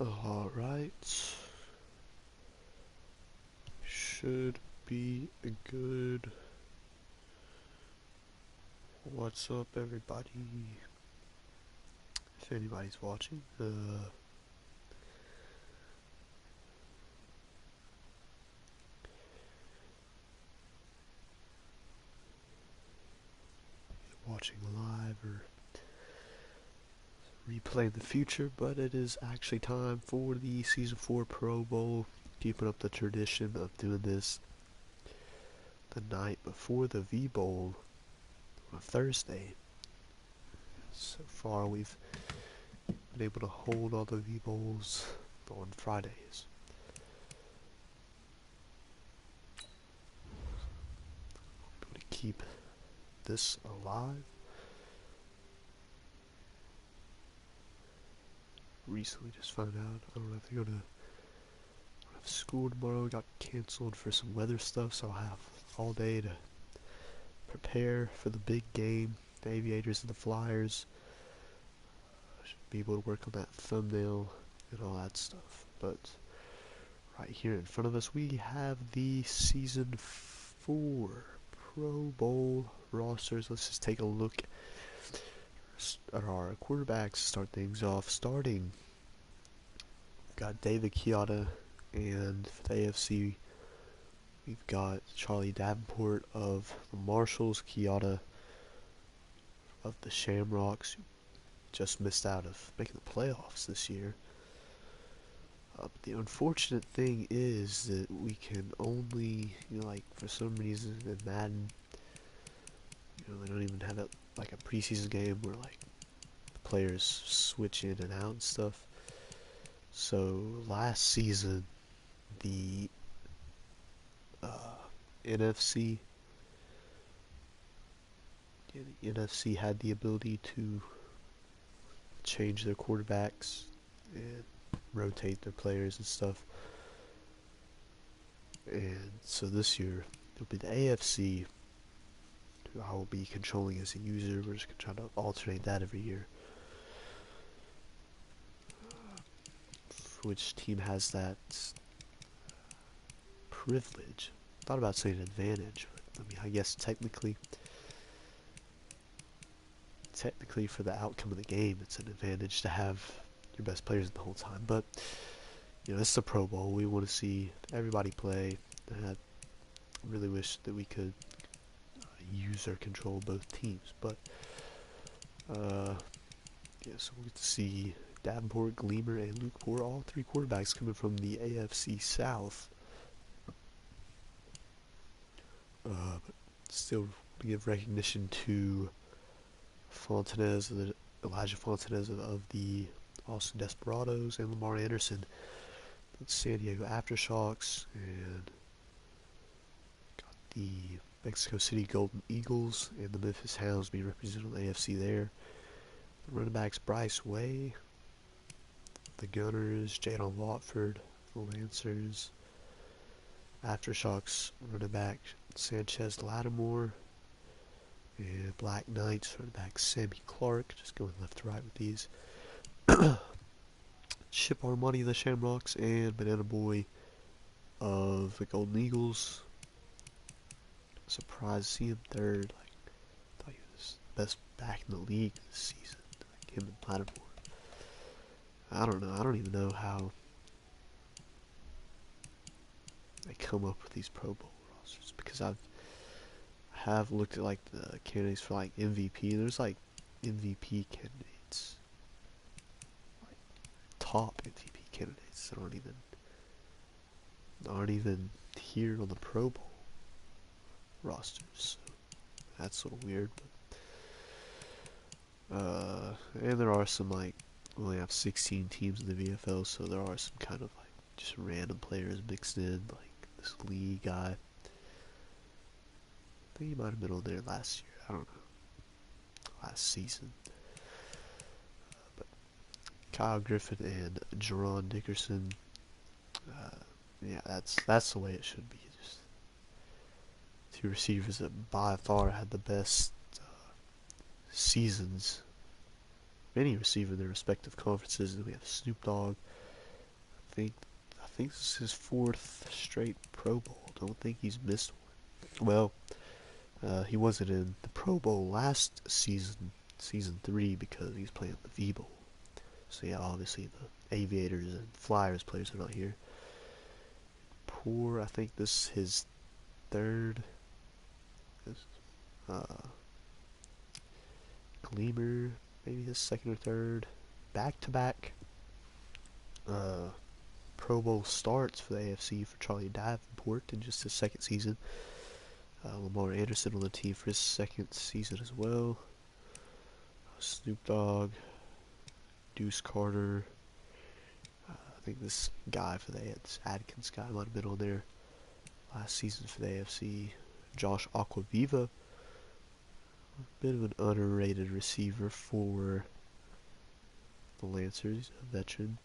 Alright. Should be good. What's up, everybody? If anybody's watching, watching live or replay in the future, but it is actually time for the Season 4 Pro Bowl. Keeping up the tradition of doing this the night before the V Bowl on a Thursday. So far, we've been able to hold all the V Bowls on Fridays. Able to keep this alive. Recently just found out I don't have to go to school tomorrow. Got canceled for some weather stuff, so I'll have all day to prepare for the big game, the Aviators and the Flyers. I should be able to work on that thumbnail and all that stuff. But right here in front of us, we have the Season 4 Pro Bowl rosters. Let's just take a look at our quarterbacks to start things off. Starting, we've got David Chioda, and for the AFC, we've got Charlie Davenport of the Marshalls, Chioda of the Shamrocks, who just missed out of making the playoffs this year. But the unfortunate thing is that we can only, like for some reason in Madden, they don't even have it like a preseason game where like the players switch in and out and stuff. So last season, the NFC, the NFC had the ability to change their quarterbacks and rotate their players and stuff. And so this year, it'll be the AFC, who I will be controlling as a user. We're just going to try to alternate that every year. Which team has that privilege? Thought about saying advantage, but I guess technically for the outcome of the game, it's an advantage to have your best players the whole time. But it's the Pro Bowl. We want to see everybody play. I really wish that we could use or control both teams, but so we'll get to see Davenport, Gleamer, and Luke Poor, all three quarterbacks coming from the AFC South. But still give recognition to Fontanez, Elijah Fontanez of the Austin Desperados, and Lamar Anderson of the San Diego Aftershocks, and got the Mexico City Golden Eagles and the Memphis Hounds being represented on the AFC there. The running backs Bryce Way, the Gunners, Jadon Watford, the Lancers, Aftershocks running back Sanchez Lattimore, and Black Knights running back Sammy Clark. Just going left to right with these. Chip Armani of the Shamrocks, and Banana Boy of the Golden Eagles. Surprised to see him third. I thought he was the best back in the league this season. Like him and Lattimore. I don't know. I don't even know how they come up with these Pro Bowl rosters, because I have looked at like the candidates for like MVP. There's like MVP candidates, like top MVP candidates that aren't even here on the Pro Bowl rosters. So that's a little weird. But and there are some we only have 16 teams in the VFL, so there are some kind of like just random players mixed in, like this Lee guy. I think he might have been on there last year. I don't know. Last season. But Kyle Griffin and Jerron Dickerson. Yeah, that's the way it should be. Just two receivers that by far had the best seasons of any receiver in their respective conferences. And we have Snoop Dogg think I think this is his fourth straight Pro Bowl. Don't think he's missed one. Well, he wasn't in the Pro Bowl last season, season 3, because he's playing the V Bowl. So yeah, obviously the Aviators and Flyers players are not here. I think this is his third. Uh, Gleamer, maybe his second or third. Back-to-back Pro Bowl starts for the AFC for Charlie Davenport in just his second season. Lamar Anderson on the team for his second season as well. Snoop Dogg, Deuce Carter. I think this guy for the Adkins guy might have been on there last season for the AFC. Josh Aquaviva, a bit of an underrated receiver for the Lancers, a veteran.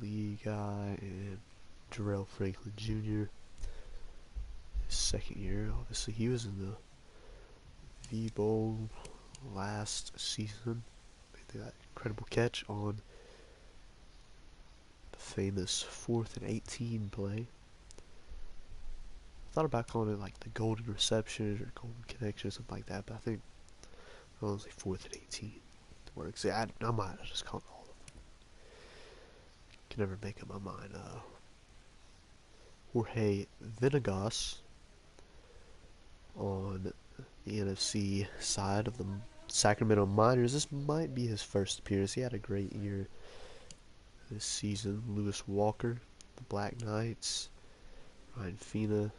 Lee guy and Jarrell Franklin Jr. His second year. Obviously, he was in the V Bowl last season. Made that incredible catch on the famous 4th and 18 play. I thought about calling it like the golden reception or golden connection or something like that, but I think honestly 4th and 18 works. I might have just called all of them. Can never make up my mind. Jorge Venegas on the NFC side of the Sacramento Miners. This might be his first appearance. He had a great year this season. Lewis Walker, the Black Knights. Ryan Fina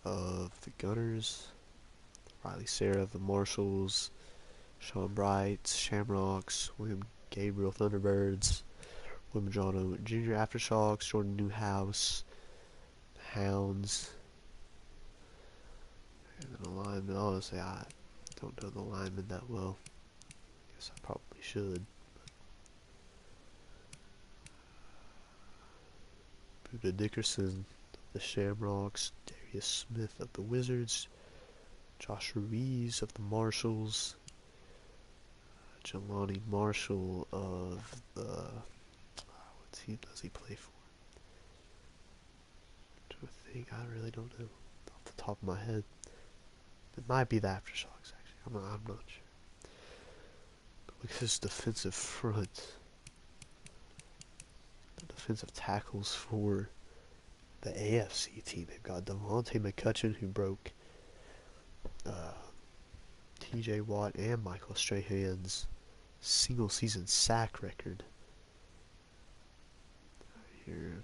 of the Gunners. Riley Sarah of the Marshals. Sean Bright, Shamrocks. William Gabriel Thunderbirds. William John Owen Jr. Aftershocks. Jordan Newhouse, Hounds. And then a lineman. Honestly, I don't know the lineman that well. Guess I probably should. Buda Dickerson of the Shamrocks. Darius Smith of the Wizards. Josh Ruiz of the Marshals. Jelani Marshall of the... what team does he play for? I think I really don't know off the top of my head. It might be the Aftershocks, actually. I'm not sure. But look at this defensive front. The defensive tackles for the AFC team. They've got Devontae McCutcheon, who broke TJ Watt and Michael Strahan's single season sack record. Here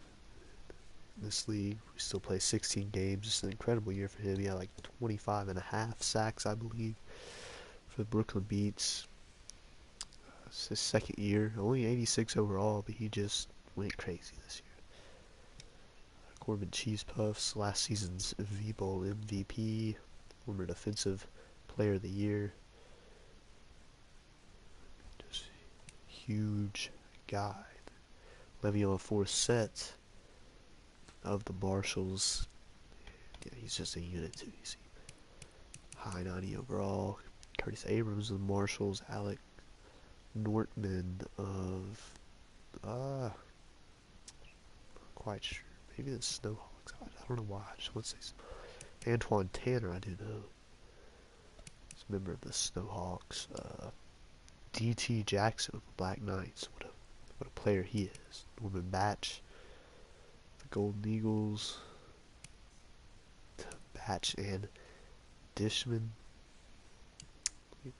in this league, we still play 16 games. It's an incredible year for him. He had like 25 and a half sacks, I believe, for the Brooklyn Beats. It's his second year, only 86 overall, but he just went crazy this year. Corbin Cheese Puffs, last season's V Bowl MVP, former Defensive Player of the Year. Just huge guy. Le'Veon Forsett of the Marshals. Yeah, he's just a unit too, you see. High 90 overall. Curtis Abrams of the Marshals. Alec Nortman of... not quite sure. Maybe the Snowhawks. I don't know why. I just want to say some. Antoine Tanner, I do know. He's a member of the Snowhawks. D.T. Jackson of the Black Knights. What a player he is. Norman Batch, the Golden Eagles. Batch and Dishman.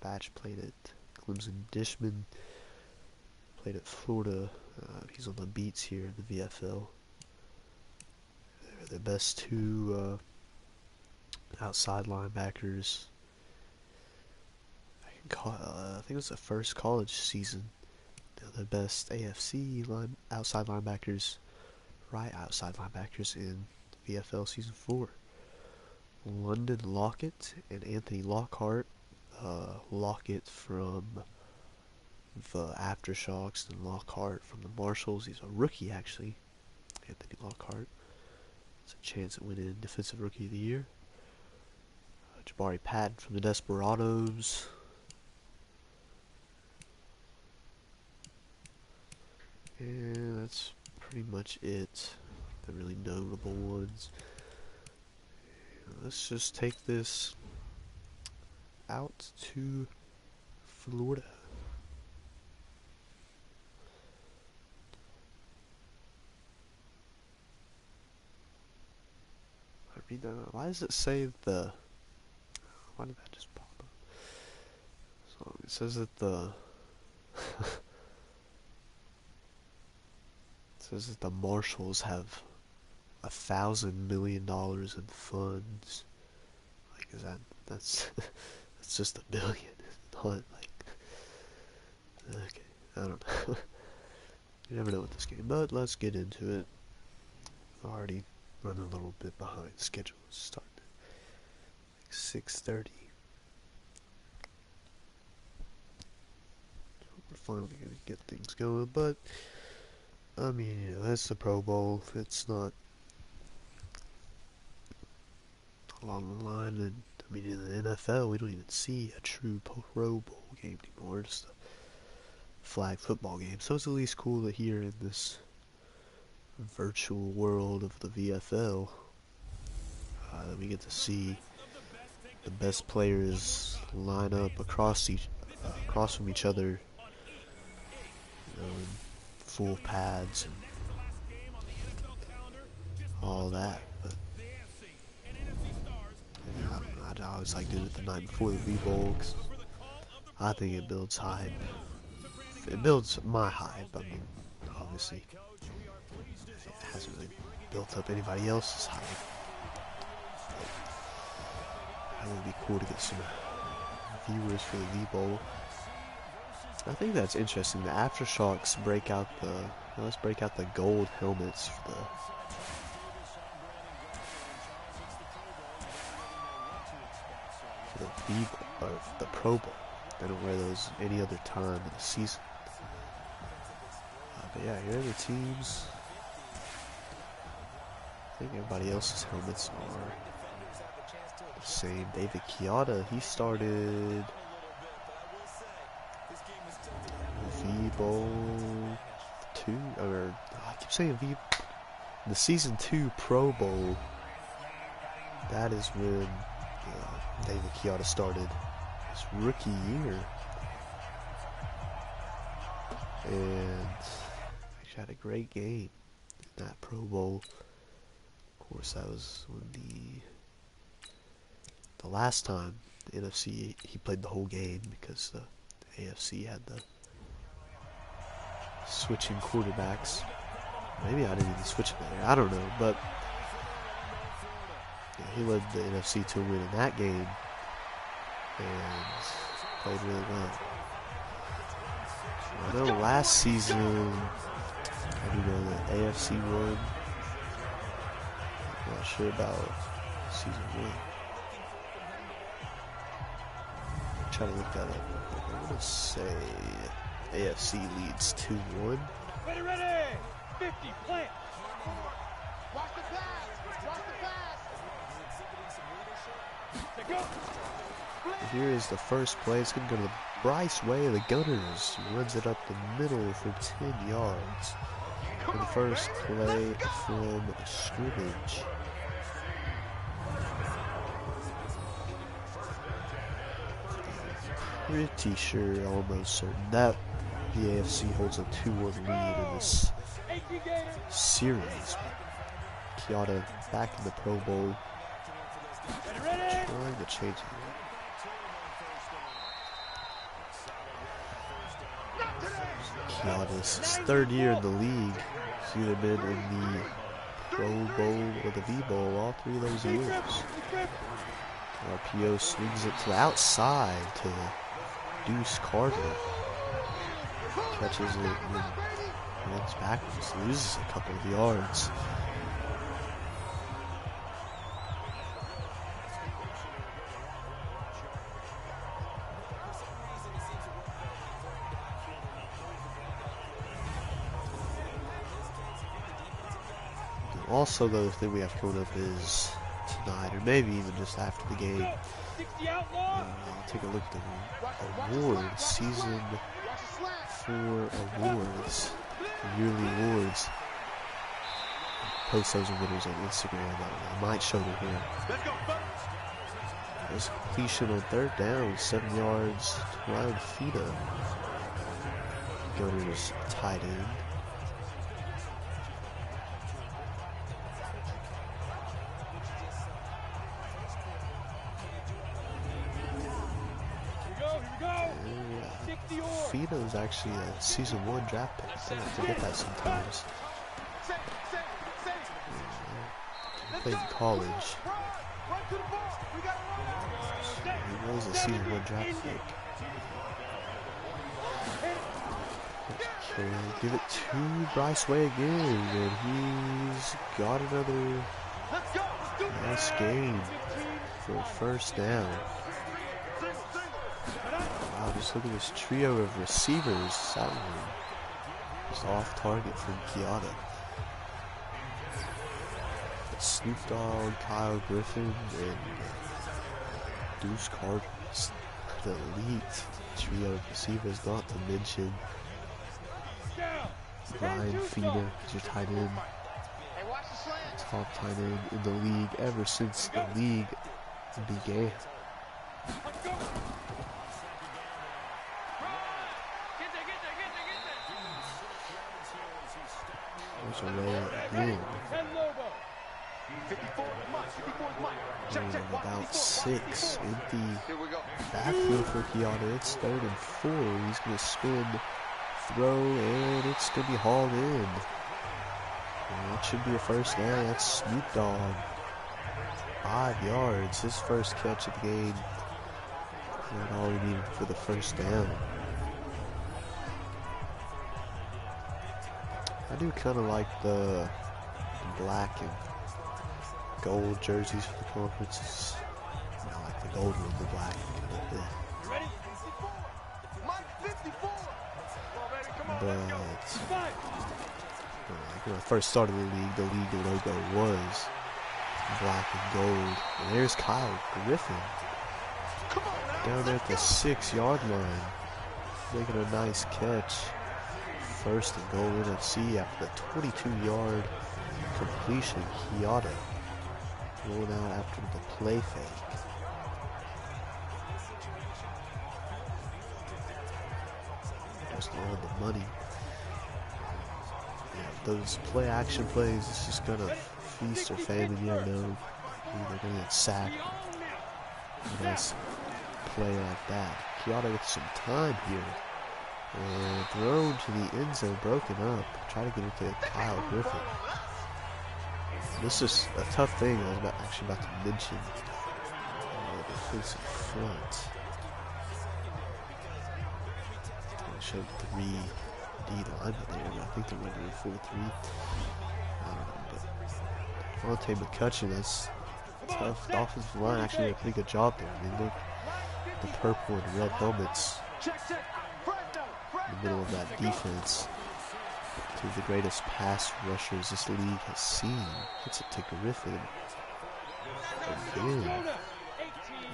Batch played at Clemson. Dishman played at Florida. He's on the beats here in the VFL. They're the best two outside linebackers. I think it was the first college season. The best AFC outside linebackers, right outside linebackers in VFL Season 4. London Lockett and Anthony Lockhart. Lockett from the Aftershocks and Lockhart from the Marshals. He's a rookie, actually. Anthony Lockhart. It's a chance at winning Defensive Rookie of the Year. Jabari Patton from the Desperados. And that's pretty much it. The really notable ones. Let's just take this out to Florida. I mean, why does it say the... Why did that just pop up? So it says that the... it says that the Marshals have $1,000 million in funds. Like, is that's that's just a billion, not like, okay, I don't know. You never know with this game, but let's get into it. Already running a little bit behind schedule. It's starting at like 6:30. We're finally gonna get things going, but I mean, you know, that's the Pro Bowl. It's not along the line, and I mean, in the NFL, we don't even see a true Pro Bowl game anymore. It's just a flag football game. So it's at least cool to hear in this virtual world of the VFL that we get to see the best players line up across from each other, you know, in full pads and all that. But yeah, I always like doing it the night before the V-Bowl, 'cause I think it builds hype. It builds my hype. I mean, obviously, it hasn't really built up anybody else's hype. But it would be cool to get some viewers for the V-Bowl. I think that's interesting. The Aftershocks break out let's break out the gold helmets for the Pro Bowl. They don't wear those any other time in the season. But yeah, here are the teams. I think everybody else's helmets are the same. David Chiata, he started V-Bowl 2, or I keep saying the Season 2 Pro Bowl. That is when David Chiata started his rookie year. And he had a great game in that Pro Bowl. Of course, that was when the last time the NFC, he played the whole game because the AFC had the switching quarterbacks. Maybe I didn't even switch him there. I don't know, but yeah, he led the NFC to a win in that game and played really well. I know last season, I do know that AFC won. I'm not sure about season 1. I'll try to look that up. I'm going to say AFC leads 2-1. Ready! 50, plant! Watch the pass! Here is the first play. It's going to go to the Bryce Way of the Gunners. He runs it up the middle for 10 yards. For the first play from scrimmage. Pretty sure, almost certain, that the AFC holds a 2-1 lead in this series. Chiata back in the Pro Bowl. Trying to change it. Chiata's third year in the league. He's either been in the Pro Bowl or the V-Bowl all 3 of those years. RPO swings it to the outside to Deuce Carter. Catches it and runs backwards, loses a couple of yards. Also, the thing we have coming up is tonight, or maybe even just after the game, I'll take a look at the awards, season 4 awards. yearly awards. Post those winners on Instagram. I might show them here. There's completion on third down, 7 yards to Ryan Fina. Gunner's tight end. Fina is actually a season 1 draft pick. I forget that sometimes. He played in college. He was a season 1 draft pick. Okay, give it to Bryce Way again, and he's got another nice game for a first down. Wow, just look at this trio of receivers. That one just off target from Kiata. Snoop Dogg, Kyle Griffin, and Deuce Cardinals. The elite trio of receivers, not to mention Ryan Fina, your tight end. Top tight end in the league ever since the league began. There's a way again. And about 6, empty backfield for Kiata. It's 3rd and 4. He's going to spin, throw, and it's going to be hauled in. And that should be a first down. That's Snoop Dogg. 5 yards. His first catch of the game. That's all he needed for the first down. I do kind of like the black and gold jerseys for the conferences. I like the gold with the black. But like when I first started the league logo was black and gold. And there's Kyle Griffin down there at the 6-yard line, making a nice catch. 1st and goal NFC after the 22-yard completion. Kiata rolling out after the play fake. Just on the money. Yeah, those play action plays, it's just gonna feast or famine. You never know. They're gonna get sacked. A nice play like that. Kiata with some time here. And thrown to the end zone, broken up. Try to get it to Kyle Griffin. This is a tough thing I was actually about to mention. The defensive front. I showed 3 D linemen there, but I think they're running 4-3. But Devontae McCutcheon, that's tough. The offensive line actually did a pretty good job there. I mean, look, the purple and red helmets in the middle of that defense. Two of the greatest pass rushers this league has seen. Hits it to Griffin. Again.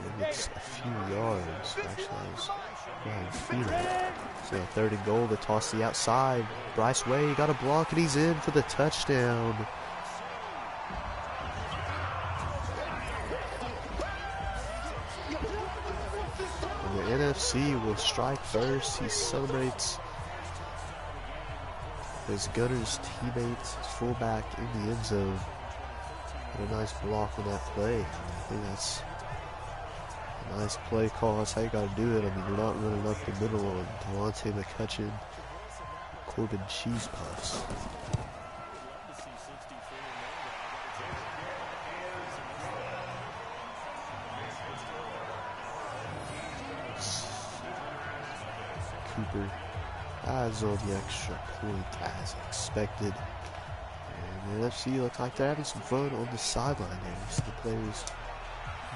And it's a few yards. Actually, that was Ryan Fina. So 3rd and goal to toss the outside. Bryce Way got a block and he's in for the touchdown. And the NFC will strike first. He celebrates his Gunners teammates, his fullback in the end zone. And a nice block on that play. I think that's a nice play call. That's how you got to do it. I mean, you're not running up the middle on Devontae McCutcheon, Corbin Cheese Puffs. Cooper adds on the extra point as expected. And the NFC looks like they're having some fun on the sideline there. You see the players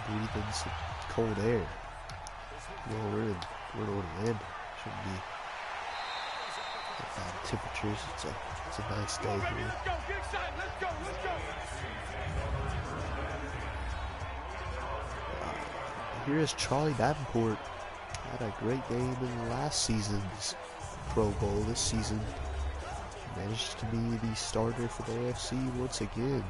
breathing some cold air. Well, we're in Orlando. Shouldn't be bad temperatures. It's a nice day here. Here is Charlie Davenport. Had a great game in last season's Pro Bowl. This season, managed to be the starter for the AFC once again.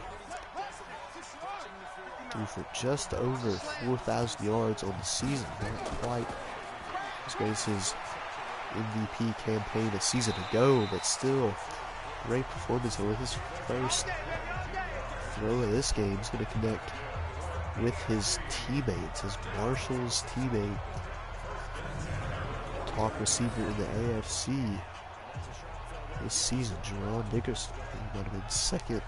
Threw for just over 4,000 yards on the season. Not quite as great as his MVP campaign a season ago, but still great performance on his first throw of this game. He's going to connect with his teammates, his Marshall's teammate, top receiver in the AFC this season, Jerron Dickerson. He might have been second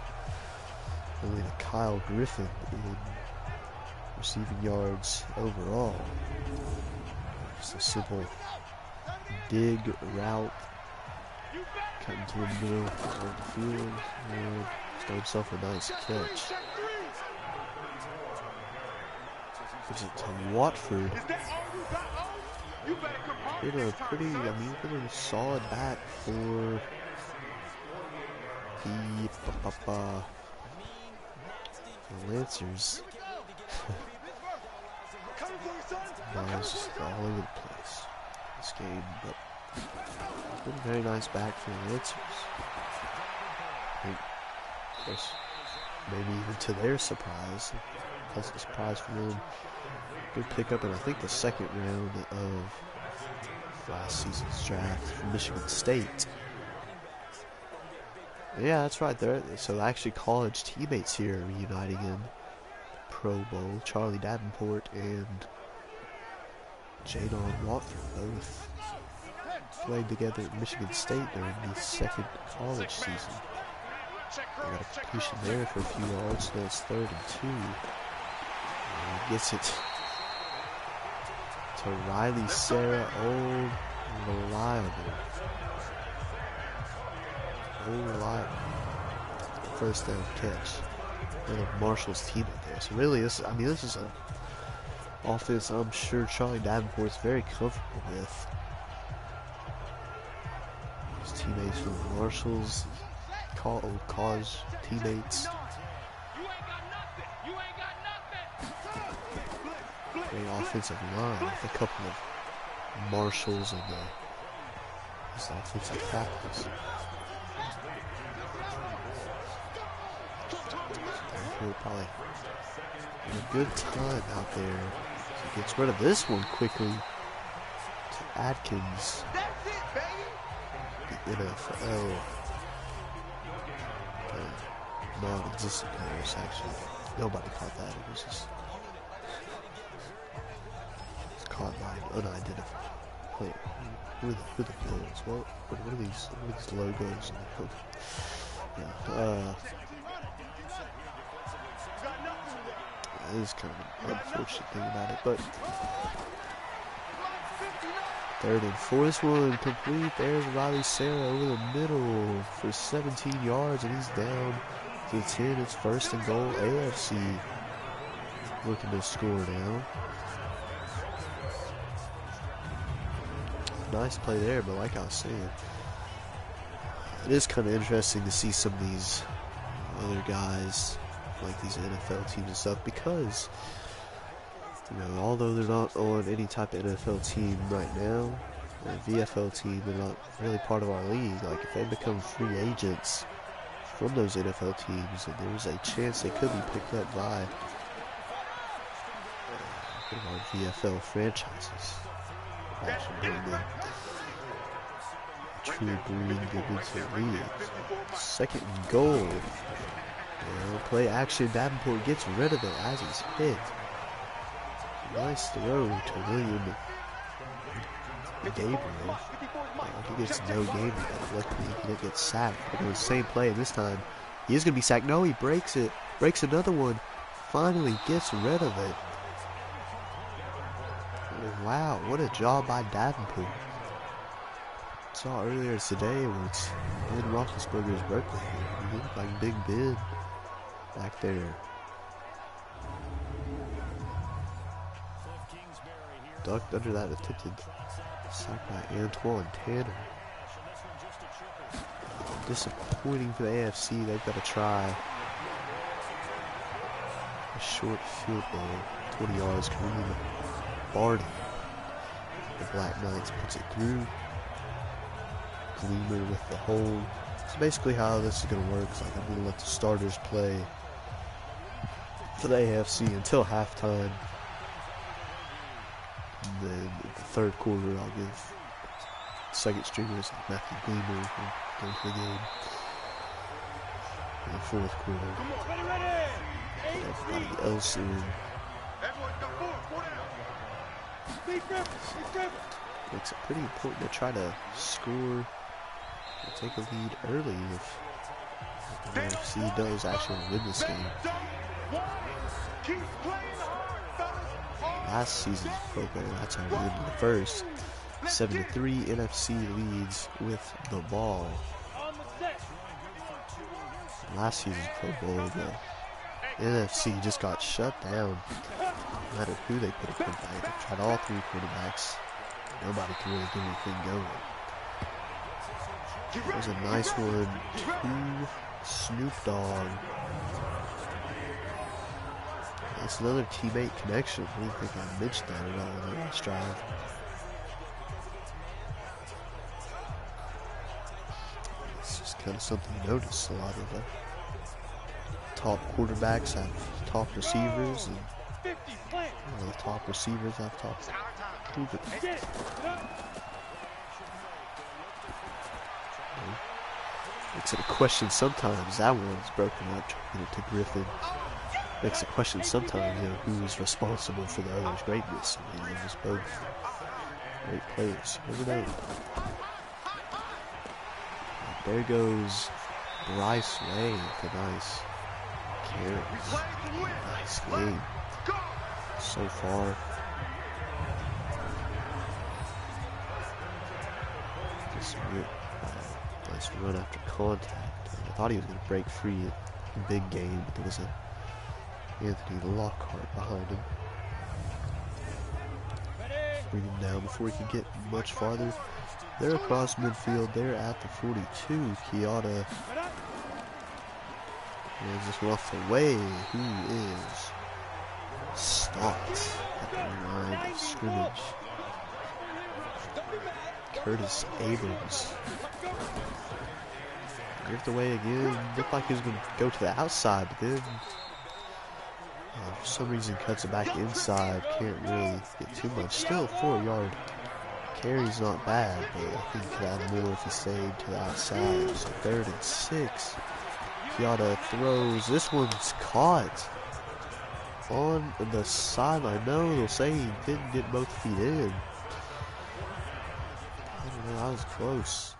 only to Kyle Griffin in receiving yards overall. Just a simple dig route, cut into the middle of the field, and got himself a nice catch. Gives it to Watford. Been a pretty, been a solid back for the Lancers. It's just all over the place this game, but it's been a very nice back for the Lancers. I think, of course, maybe even to their surprise, pleasant surprise for them. Good pickup in, I think, the second round of last season's draft from Michigan State. Yeah, that's right. So actually college teammates here reuniting in Pro Bowl. Charlie Davenport and Jadon Watford both played together at Michigan State during the second college season. They got a completion there for a few yards, so it's 3rd and 2. And he gets it to Riley Sarah, old reliable. First down catch. Another Marshall's teammate there. So really, this is an offense I'm sure Charlie Davenport's very comfortable with. His teammates from the Marshalls, old college teammates. Great offensive line with a couple of Marshalls and his offensive tackles. Probably a good time out there. He gets rid of this one quickly to Atkins. The NFL non-existent players, actually. Nobody caught that. It was just caught by an unidentified player. Who are the Bills? What are these logos on the hood? That is kind of an unfortunate thing about it, but 3rd and 4. This one complete. There's Riley Sarah over the middle for 17 yards, and he's down to 10. It's 1st and goal. AFC looking to score now. Nice play there, but like I was saying, it is kind of interesting to see some of these other guys, like these NFL teams and stuff, because, although they're not on any type of NFL team right now, a VFL team, they're not really part of our league. Like, if they become free agents from those NFL teams, and there's a chance they could be picked up by our VFL franchises. Actually bring them true breeding good into the league. 2nd and goal. Play action. Davenport gets rid of it as he's hit. Nice throw to William Gabriel. He gets no game. Luckily, he didn't get sacked. But it was the same play. This time, he is going to be sacked. No, he breaks it. Breaks another one. Finally gets rid of it. Wow, what a job by Davenport. Saw earlier today where it's Ben Roethlisberger's birthday. He looked like Big Ben back there. Ducked under that attempted sack by Antoine Tanner. Disappointing for the AFC. They've got to try a short field goal. 20 yards. Kareem Barney. The Black Knights puts it through. Gleamer with the hold. So basically how this is going to work is like I'm going to let the starters play for the AFC until halftime. And then in the third quarter, I'll give second stringers like Matthew Gleamer go for the game. In the fourth quarter, everybody else in. Makes it pretty important to try to score or take a lead early if the AFC does actually win this game. Last season's Pro Bowl, that's how we ended the first. 7-3 NFC leads with the ball. Last season's Pro Bowl, the NFC just got shut down. No matter who they put a quarterback, they tried all three quarterbacks. Nobody can really get anything going. That was a nice one to Snoop Dogg. It's another teammate connection. I don't think I mentioned that at all in the last drive. It's just kind of something you notice. A lot of the top quarterbacks have top receivers, and the top receivers have top quarterbacks. Makes it a question sometimes. That one's broken up, trying to Griffin. Makes a question sometimes, who is responsible for the other's greatness. I mean, they're just both great players. You never know. There goes Bryce Way with a nice carry. Nice game so far. Just nice run after contact. I thought he was going to break free in a big game, but there was a Anthony Lockhart behind him. Bring him down before he can get much farther. They're across midfield. They're at the 42. Kyoto. And just off the way. Who is stopped at the line of scrimmage? Curtis Abrams. Drift away again. Looked like he was going to go to the outside, but then for some reason cuts it back inside. Can't really get too much. Still 4-yard carry's not bad, but I think he could have more if he stayed to the outside. So 3rd and 6. Kyoto throws. This one's caught on the sideline. No, they'll say he didn't get both feet in. I don't know, that was close.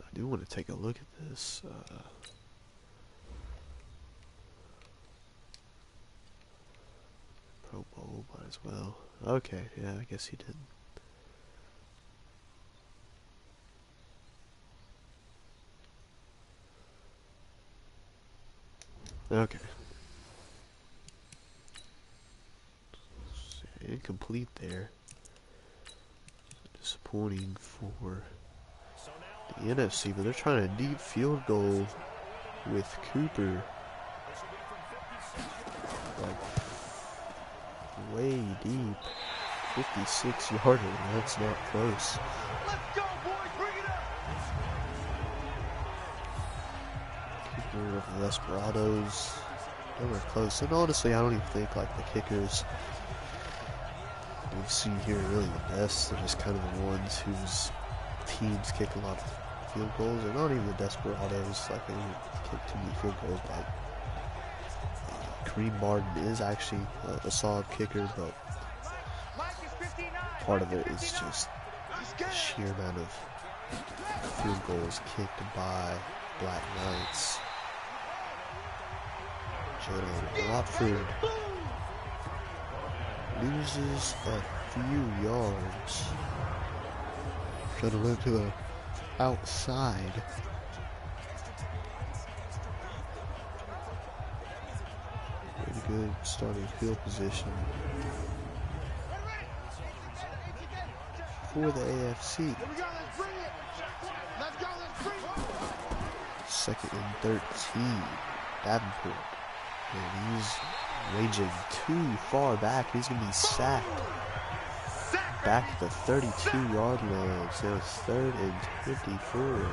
I do want to take a look at this. Pro Bowl, might as well. Okay, yeah, I guess he did. Okay. Incomplete there. Disappointing for the NFC, but they're trying a deep field goal with Cooper. Like, way deep. 56-yarder. That's not close. Let's go, boys. Bring it up. Kicker of the Desperados. Nowhere close. And honestly, I don't even think like the kickers we've seen here are really the best. They're just kind of the ones whose teams kick a lot of field goals. They're not even the Desperados. Like, they don't kick too many field goals. But Kareem Martin is actually a solid kicker, but part of it is just the sheer amount of field goals kicked by Black Knights. Jalen Watford loses a few yards. Trying to run to the outside. Pretty good starting field position for the AFC. Here we go, let's bring it. Let's go, let's bring it. 2nd and 13. Davenport. And he's raging too far back. He's going to be sacked. Back at the 32-yard line. So it's 3rd and 24.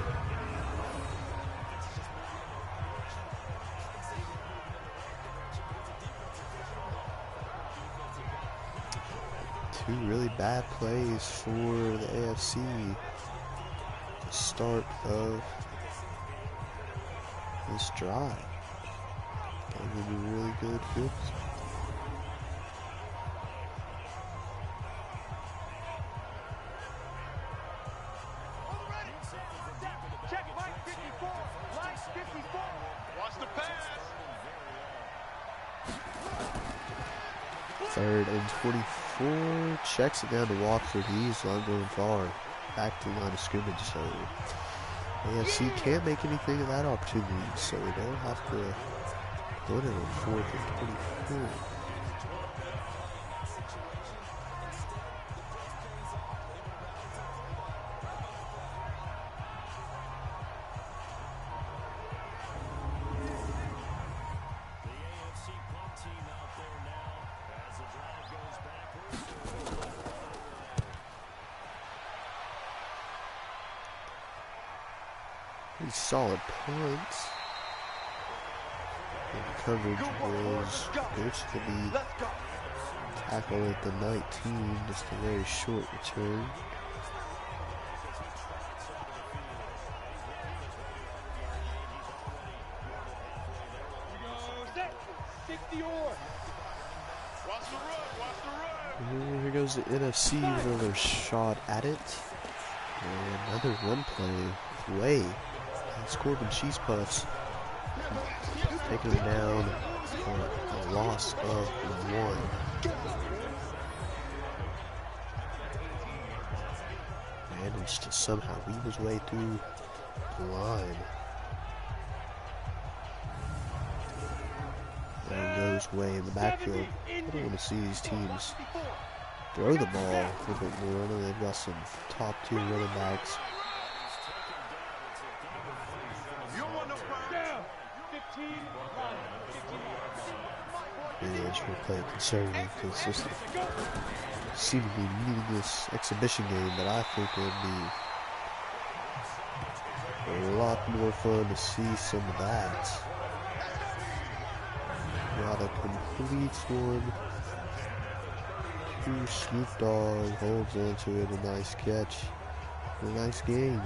Two really bad plays for the AFC. The start of this drive. Going to be really good field. Check Mike 54. Mike 54. Watch the pass. 3rd and 24. Checks it down to Watford. He's not going far. Back to the line of scrimmage. So AFC can't make anything of that opportunity. So they don't have to go to the 4th and 24. Pretty solid punts. And coverage was good to be tackled at the 19. Just a very short return. Here goes the NFC with another shot at it. And another run play. Way. That's Corbin Cheese Puffs. Taking him down for a loss of 1. Managed to somehow weave his way through the line. There goes Way in the backfield. I don't want to see these teams throw the ball a little bit more. I know they've got some top tier running backs. Managed to play conservative because this seemingly meaningless exhibition game, but I think it would be a lot more fun to see some of that. Got a complete one. Snoop Dogg holds onto it, a nice catch, a nice game.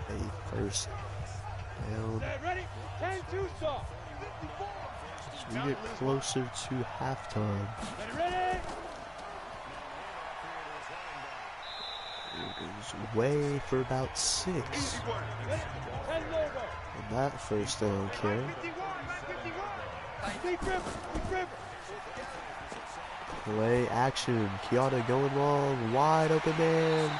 A first down. As we get closer to halftime. It goes Way for about 6. And that first down carry. Play action. Kiata going long. Wide open man.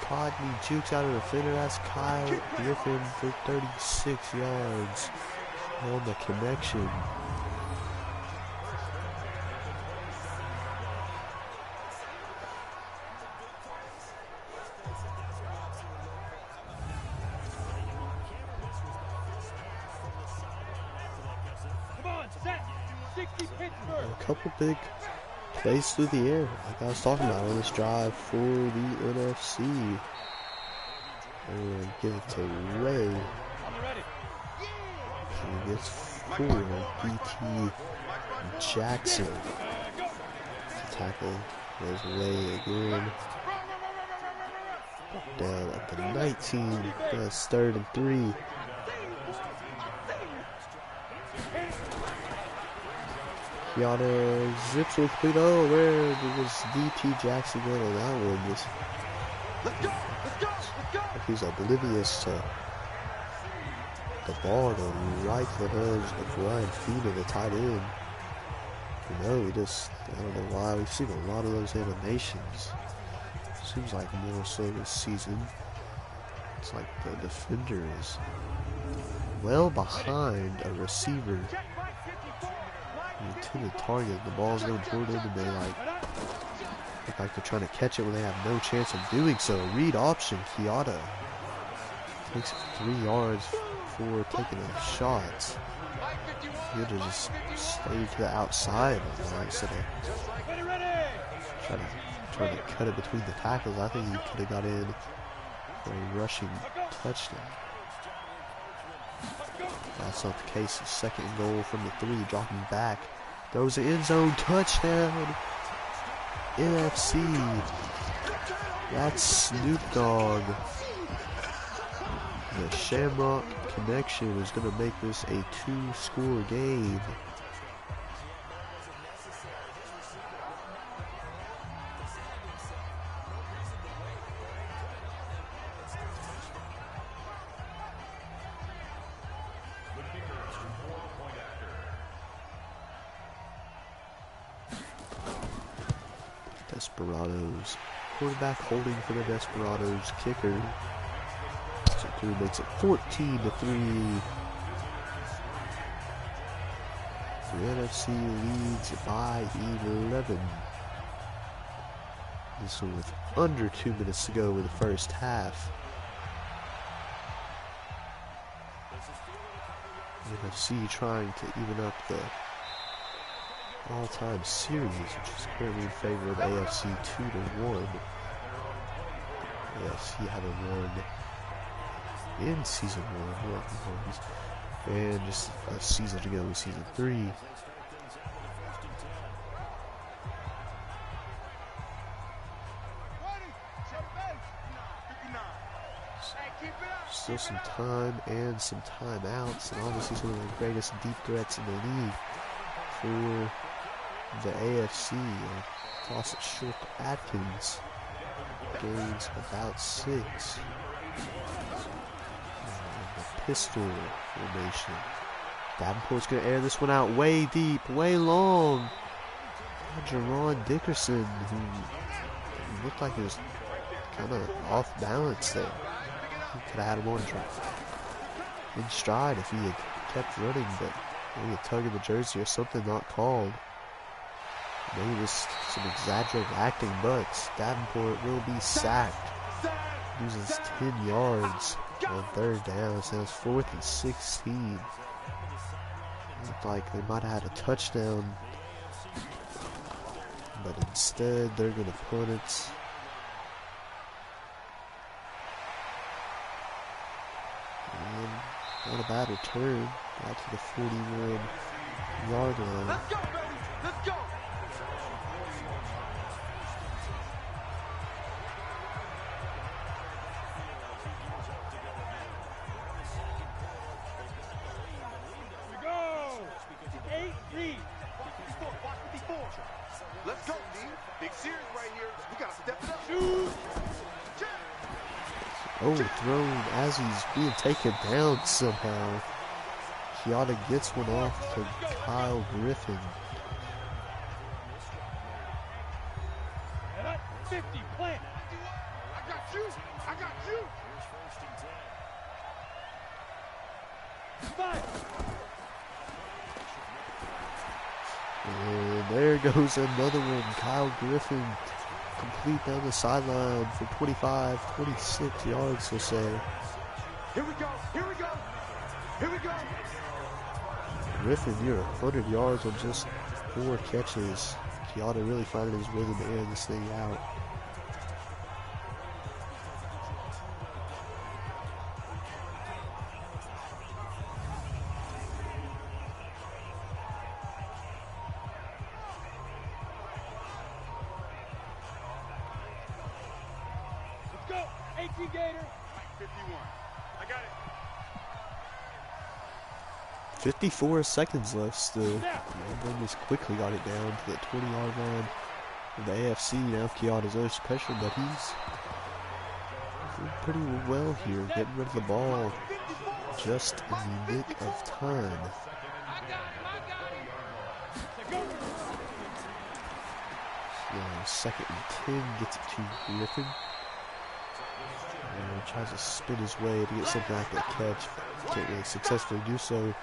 Caught me jukes out of the defender. That's Kyle Griffin for 36 yards on the connection. A couple big plays through the air, like I was talking about on this drive for the NFC. And give it to Ray. He gets 4. BT Jackson. The tackle was Ray again. Down at the 19. That's 3rd and 3. Kiana zips with complete. Oh, where was DT Jackson going on that one? Just like he's oblivious to the ball in the right the hands of Ryan Feeder, the tight end. You know, I don't know why, we've seen a lot of those animations. Seems like more so this season. It's like the defender is well behind a receiver. the intended target. The ball's going toward them, and they look like they're trying to catch it when they have no chance of doing so. Read option, Kyoto takes it 3 yards before taking a shot. He could have just stayed to the outside instead of trying to cut it between the tackles. I think he could have got in for a rushing touchdown. That's not the case. The second goal from the 3, dropping back. Throws the end zone, touchdown. NFC. That's Snoop Dogg. The Shamrock Connection is going to make this a 2-score game. Desperados. Quarterback holding for the Desperados. Kicker. So Crew makes it 14-3. The NFC leads by 11. This one with under 2 minutes to go in the first half. NFC trying to even up the all-time series, which is currently in favor of AFC 2-1. AFC having won in season 1, and just a season to go in season 3. Still some time and some timeouts, and obviously some of the greatest deep threats in the league for the AFC. Toss it short to Atkins. Gains about 6. The pistol formation. Davenport's going to air this one out way deep, way long. Jerron Dickerson, who looked like he was kind of off balance there. He could have had him on in stride if he had kept running, but maybe a tug of the jersey or something not called. Maybe just some exaggerated acting, but Davenport will be sacked. Loses 10 yards on 3rd down. So it's 4th and 16. Looked like they might have had a touchdown, but instead they're going to punt it. And not a bad return. Out to the 41-yard line. Let's go, baby. Let's go. Let's go, D. Big series right here. We gotta step it up. Overthrown as he's being taken down somehow. Kiata gets one off to Kyle Griffin. 50, plant. I got you. I got you. 5. And there goes another one. Kyle Griffin complete down the sideline for 25, 26 yards, we'll say. Here we go. Here we go. Here we go. Griffin near 100 yards on just 4 catches. Kiata really finding his rhythm to air this thing out. Let's go. 18 Gator. 51. I got it. 54 seconds left still. Just quickly got it down to the 20-yard line of the AFC. Now Kiata's under pressure, but he's doing pretty well here, getting rid of the ball just in the nick of time. So 2nd and 10 gets it to Griffin. And tries to spin his way to get something like that catch. Can't really successfully do so.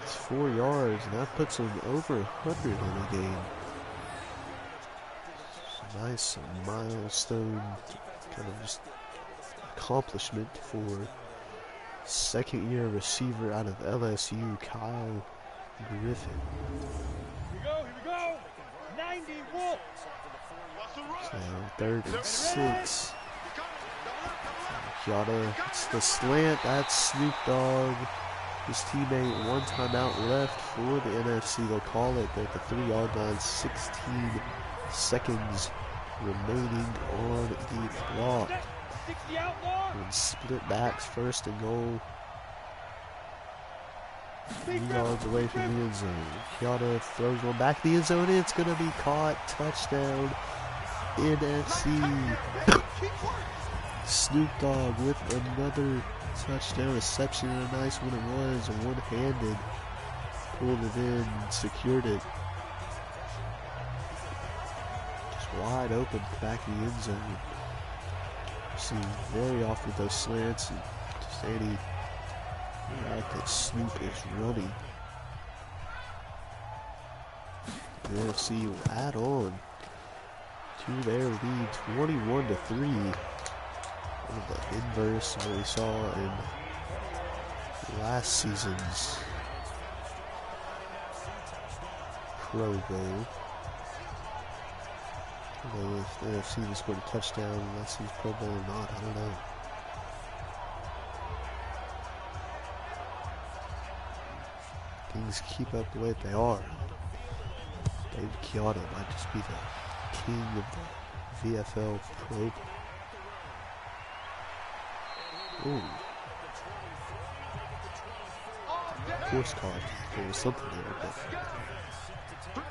It's 4 yards, and that puts him over 100 in the game. Nice milestone kind of just accomplishment for second-year receiver out of LSU, Kyle Griffin. Here we go. 90 Wolf. So 3rd and 6. Kiata, it's the slant. That's Snoop Dogg. His teammate, 1 timeout left for the NFC. They'll call it at the 3-yard line. 16 seconds remaining on the clock. 60 outlaw. And split backs, 1st and goal. 3 yards away from the end zone. Kiata throws one back in the end zone. It's going to be caught. Touchdown, NFC. Snoop Dogg with another touchdown reception, and a nice one it was. One-handed. Pulled it in, secured it. Just wide open back in the end zone. See very often with those slants and just any route that Snoop is running. The NFC will add on to their lead, 21-3. One of the inverse of what we saw in last season's Pro Bowl. I don't know if the NFC just scored a touchdown in last season's Pro Bowl or not. I don't know. Things keep up the way they are. David Kiata might just be the king of the VFL Pro Bowl. Ooh. Force caught. There was something there, but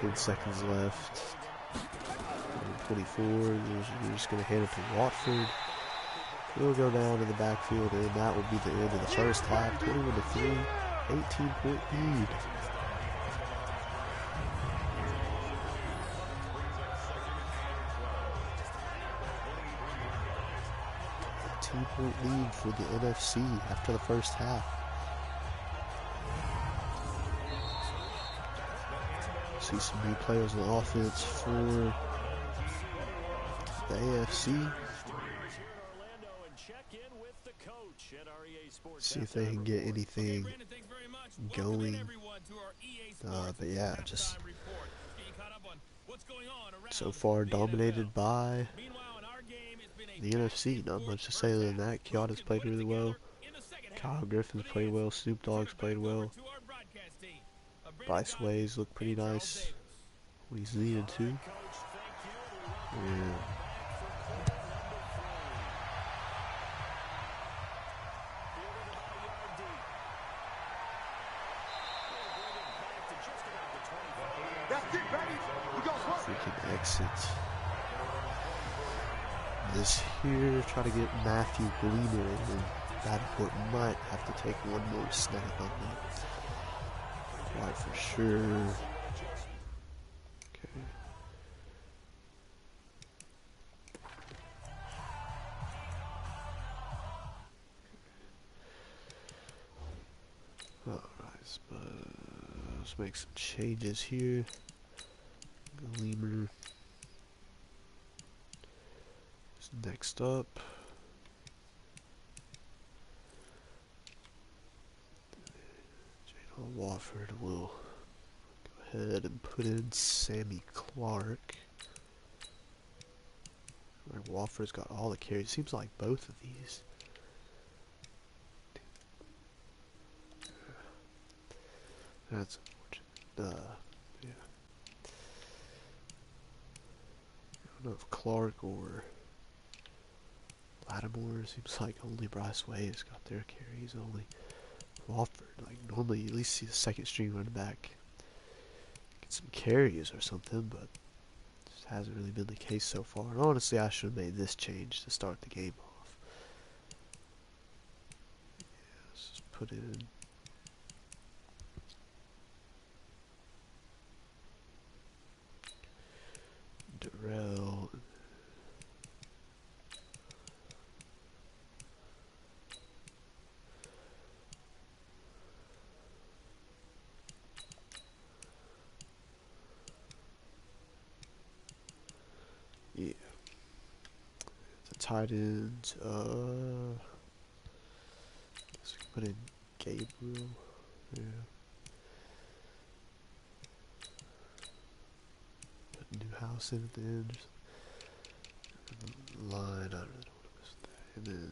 10 seconds left. 24. You're just going to hand it to Watford. He'll go down in the backfield, and that will be the end of the first half. 21-3, 18-point lead. Point lead for the NFC after the first half. See some new players on offense for the AFC. See if they can get anything going. But yeah, just so far dominated by the NFC. Not much to say other than that. Kiata's played really well. Kyle Griffin's played well. Snoop Dogg's played well. Bryce Ways looked pretty nice when he's needed to. Yeah. Freaking exit this here, try to get Matthew Gleamer in, and Davenport might have to take one more snap on that. Quite for sure. Okay. Alright, let's make some changes here. Gleamer. Next up, Jalen Wofford will go ahead and put in Sammy Clark. Like Wofford's got all the carries. Seems like both of these. That's unfortunate. Yeah. I don't know if Clark or Lattimore, seems like only Bryce Way has got their carries, only Wofford. Like normally you at least see the second string running back get some carries or something, but just hasn't really been the case so far. And honestly, I should have made this change to start the game off. Yeah, let's just put in Darrell. tight ends. Let's put in Gabriel. Yeah. Put Newhouse in at the end. Line. I don't really want to miss that. And then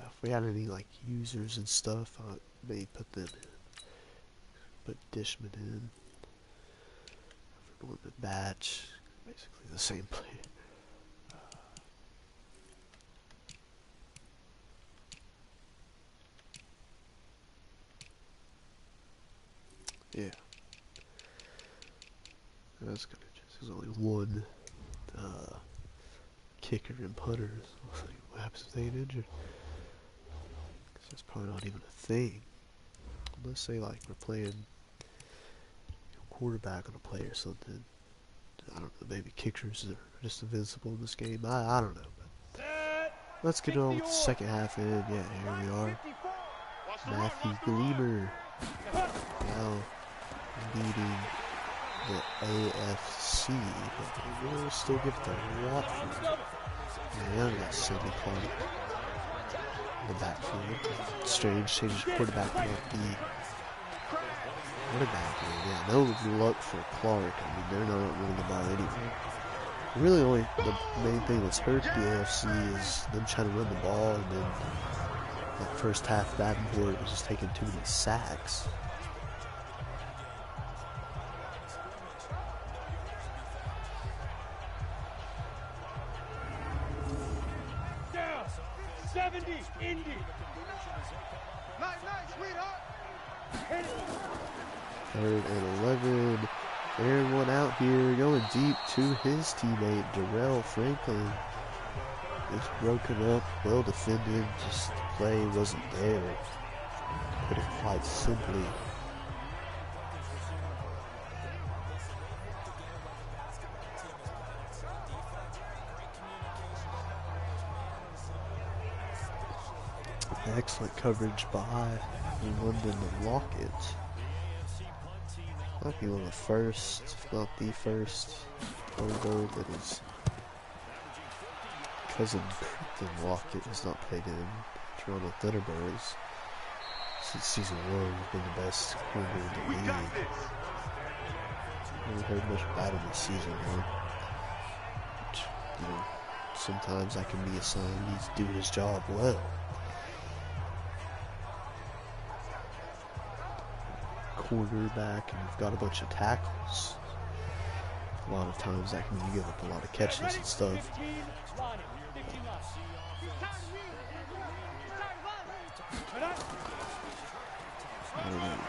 if we had any like users and stuff, I may put them in. Put Dishman in. If we're going to batch, basically the same player. Yeah. That's kind of just, there's only one kicker and punter. So what happens if they get injured? Because that's probably not even a thing. Let's say like we're playing quarterback on a play or something. I don't know, maybe kickers are just invincible in this game. I don't know. But let's get on with the second half in. Yeah, here we are. Matthew Gleamer now leading the AFC, but we will still give it to Watford. And we got Sidney Clark in the backfield. Strange changes quarterback might be quarterback here. Yeah, no luck for Clark. I mean, they're not running the ball anyway. Really, only the main thing that's hurt the AFC is them trying to run the ball, and then that first half Davenport was just taking too many sacks. Down. 70, Indy. Nice, sweetheart. Third and 11. Airing one out here, going deep to his teammate, Darrell Franklin. It's broken up, well defended, just the play wasn't there. To put it quite simply. Excellent coverage by London Lockett. Might be one of the first, if not the first, logo that his cousin Crichton Lockett has not played in Toronto Thunderbirds. Since season 1, he's been the best corner in the league. Haven't heard much about him this season, though. Which, you know, sometimes that can be a sign he's doing his job well. Quarterback, and you've got a bunch of tackles. A lot of times that can give up a lot of catches and stuff.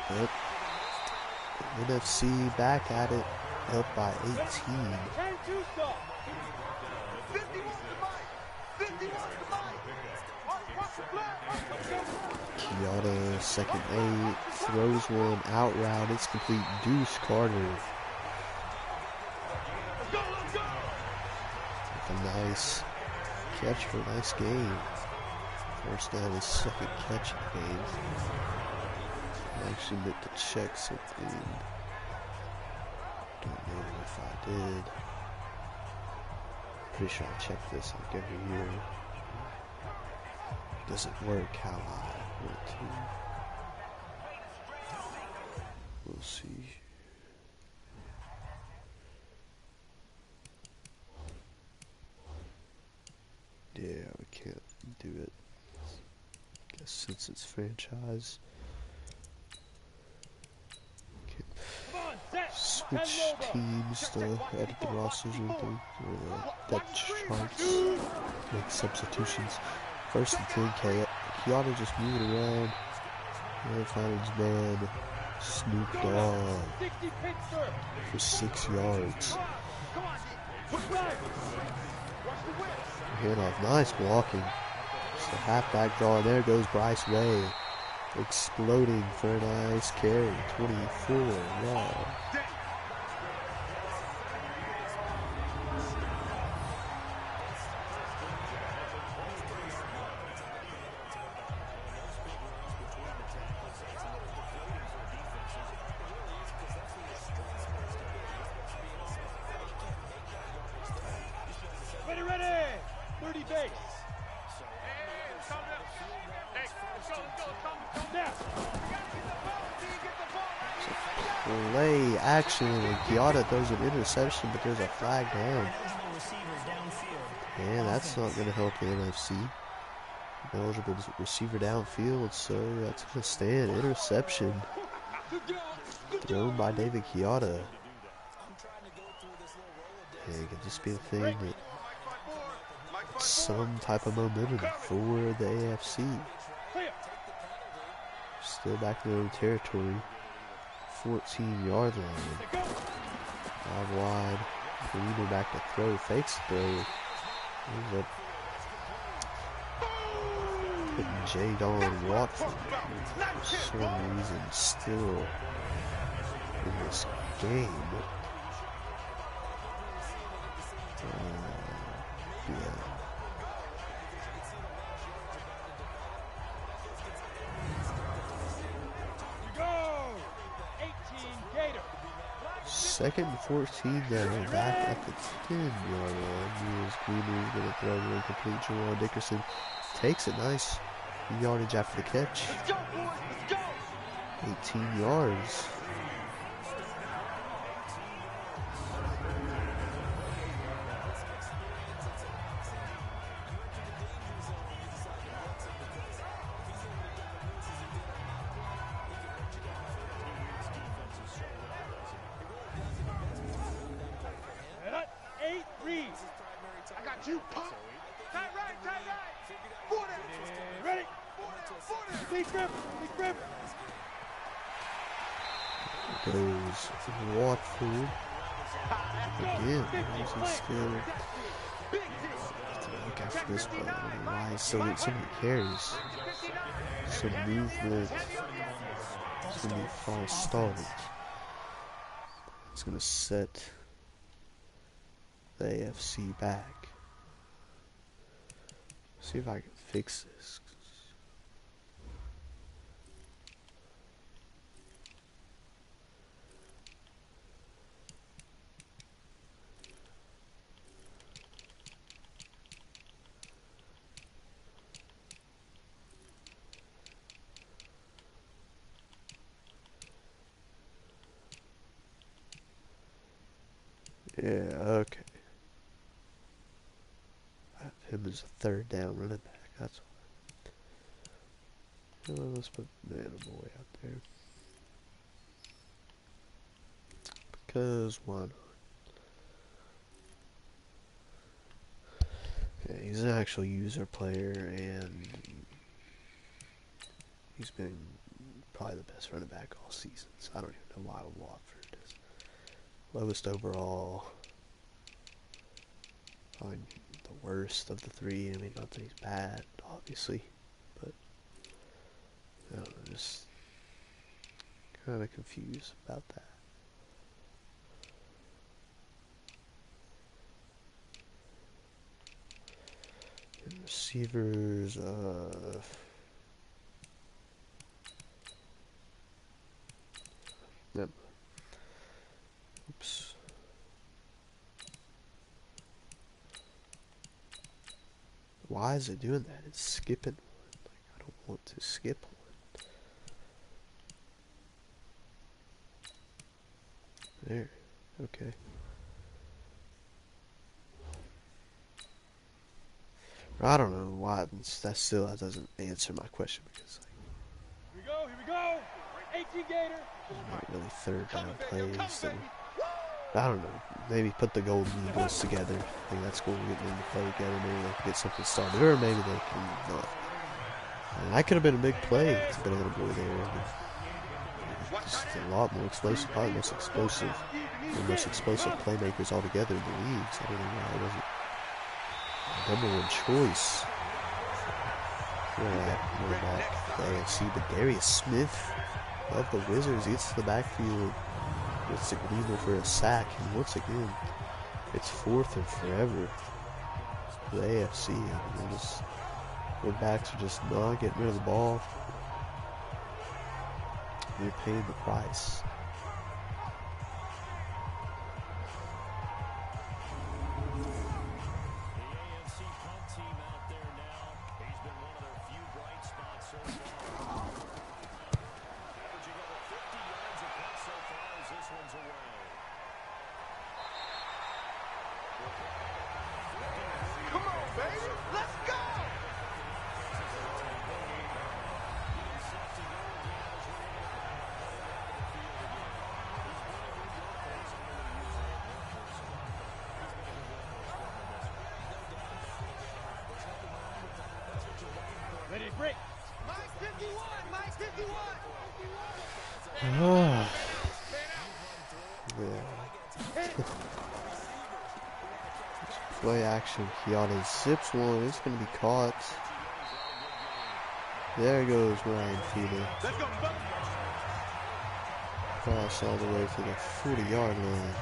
But NFC back at it, up by 18. Kiata, second 8, throws one out route, it's complete. Deuce Carter with a nice catch for a nice game. First down, his second catch of the game. I actually meant to check something. Don't know if I did. Pretty sure I check this like every year. Doesn't work how I want to. We'll see. Yeah, we can't do it. Guess since it's franchise. Switch teams to edit the rosters or anything, or the depth charts, make substitutions. First and 10, Kiata just moving around. And finds man Snoop Dogg for 6 yards. Handoff, nice blocking. Just a halfback draw, and there goes Bryce Way. Exploding for a nice carry, 24 yards. Ready, 30 base. play action, and Giada throws an interception, but there's a flag down. And that's not going to help the NFC. Eligible receiver downfield, so that's going to stand. Interception thrown by David Giada. And it could just be a thing that some type of momentum for the AFC. Still back in their own territory. 14-yard line. 5 wide. Greener back to throw. Fakes the throw. Ends up putting Jadon Watford for some reason still in this game. Yeah. Second and 14 now, back at the 10-yard line. Here's Greener going to throw one complete. Jawan Dickerson takes it nice yardage after the catch. 18 yards. I got you, pump. Tight right. Forward. Ready. Big grip. Goes Watford. Again, he's still to look after this play. I don't know why he's so many carries. Some movement. It's going to be a false start. It's going to set the AFC back. See if I can fix this. Yeah, okay. I have him as a third down running back, that's why. Well, let's put Man Boy out there. Because why not? Yeah, he's an actual user player, and he's been probably the best running back all season, so I don't even know why Watford is lowest overall. Probably the worst of the three. I mean, not that he's bad, obviously, but I don't know, just kind of confused about that. And receivers, yep. Oops. Why is it doing that? It's skipping one. Like, I don't want to skip one. There. Okay. I don't know why that still doesn't answer my question, because Here we go. 18 Gator. not really third down plays. I don't know. Maybe put the Golden Eagles together. I think that's cool. Getting them to play together. Maybe they can get something started, or maybe they can not. And that could have been a big play to get a little boy there. Just a lot more explosive, probably the most explosive playmakers altogether in the league. So I don't know why it wasn't the #1 choice for that running back, the AFC. But Darius Smith of the Wizards gets to the backfield. It's a Greener for a sack, and once again, it's 4th and forever for the AFC. Their backs are just not getting rid of the ball. You're paying the price. Come on, baby. Let's go. Ready to break. Mike 51. Mike 51. Yeah. Play action. Kiana zips one. It's going to be caught. There goes Ryan Fina. Cross all the way to the 40-yard line.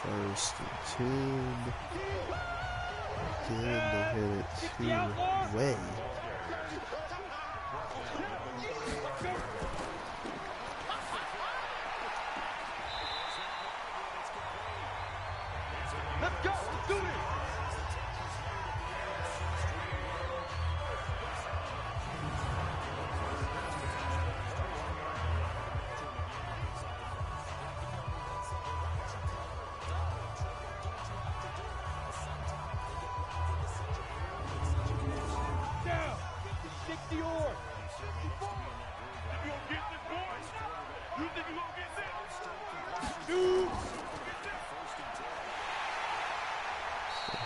First and 10. Again, they hit it two-way. Let's go. Let's do this.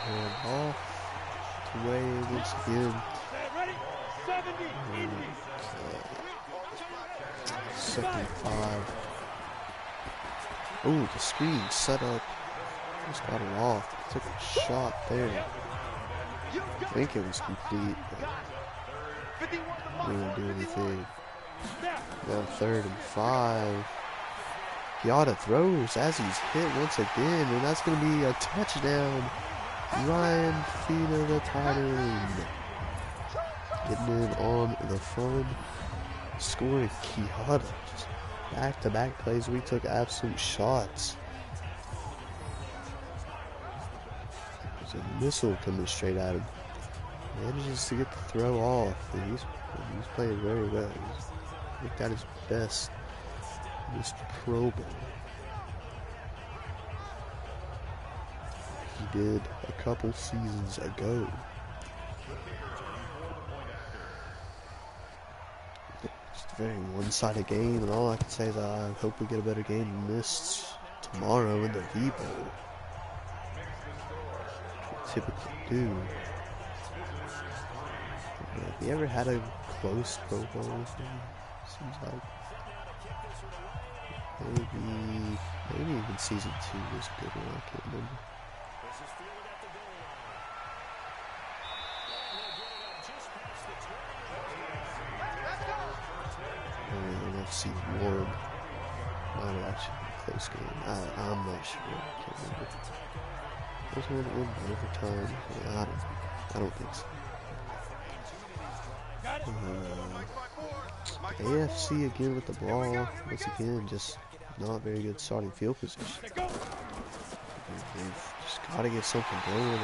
Hand off to Wade again. Second 5. Oh, the screen set up. Just got it off. Took a shot there. I think it was complete, but didn't do anything. Now 3rd and 5. Piata throws as he's hit once again, and that's going to be a touchdown. Ryan Fina, the tight end, getting in on the fun, scoring. Kiata, just back-to-back plays. We took absolute shots. There's a missile coming straight at him. Manages to get the throw off, and he's playing very well. He's looked at his best in this Pro Bowl. He did a couple seasons ago. It's a very one-sided game, and all I can say is I hope we get a better game than this tomorrow in the V Bowl. We typically do. Have you ever had a close Pro Bowl? Seems like maybe even season 2 was a good one. I can't remember. NFC 1 might have actually been a close game. I'm not sure. I can't remember. Was one that went overtime? I don't think so. AFC again with the ball. Once again, just not very good starting field position. They've just got to get something going.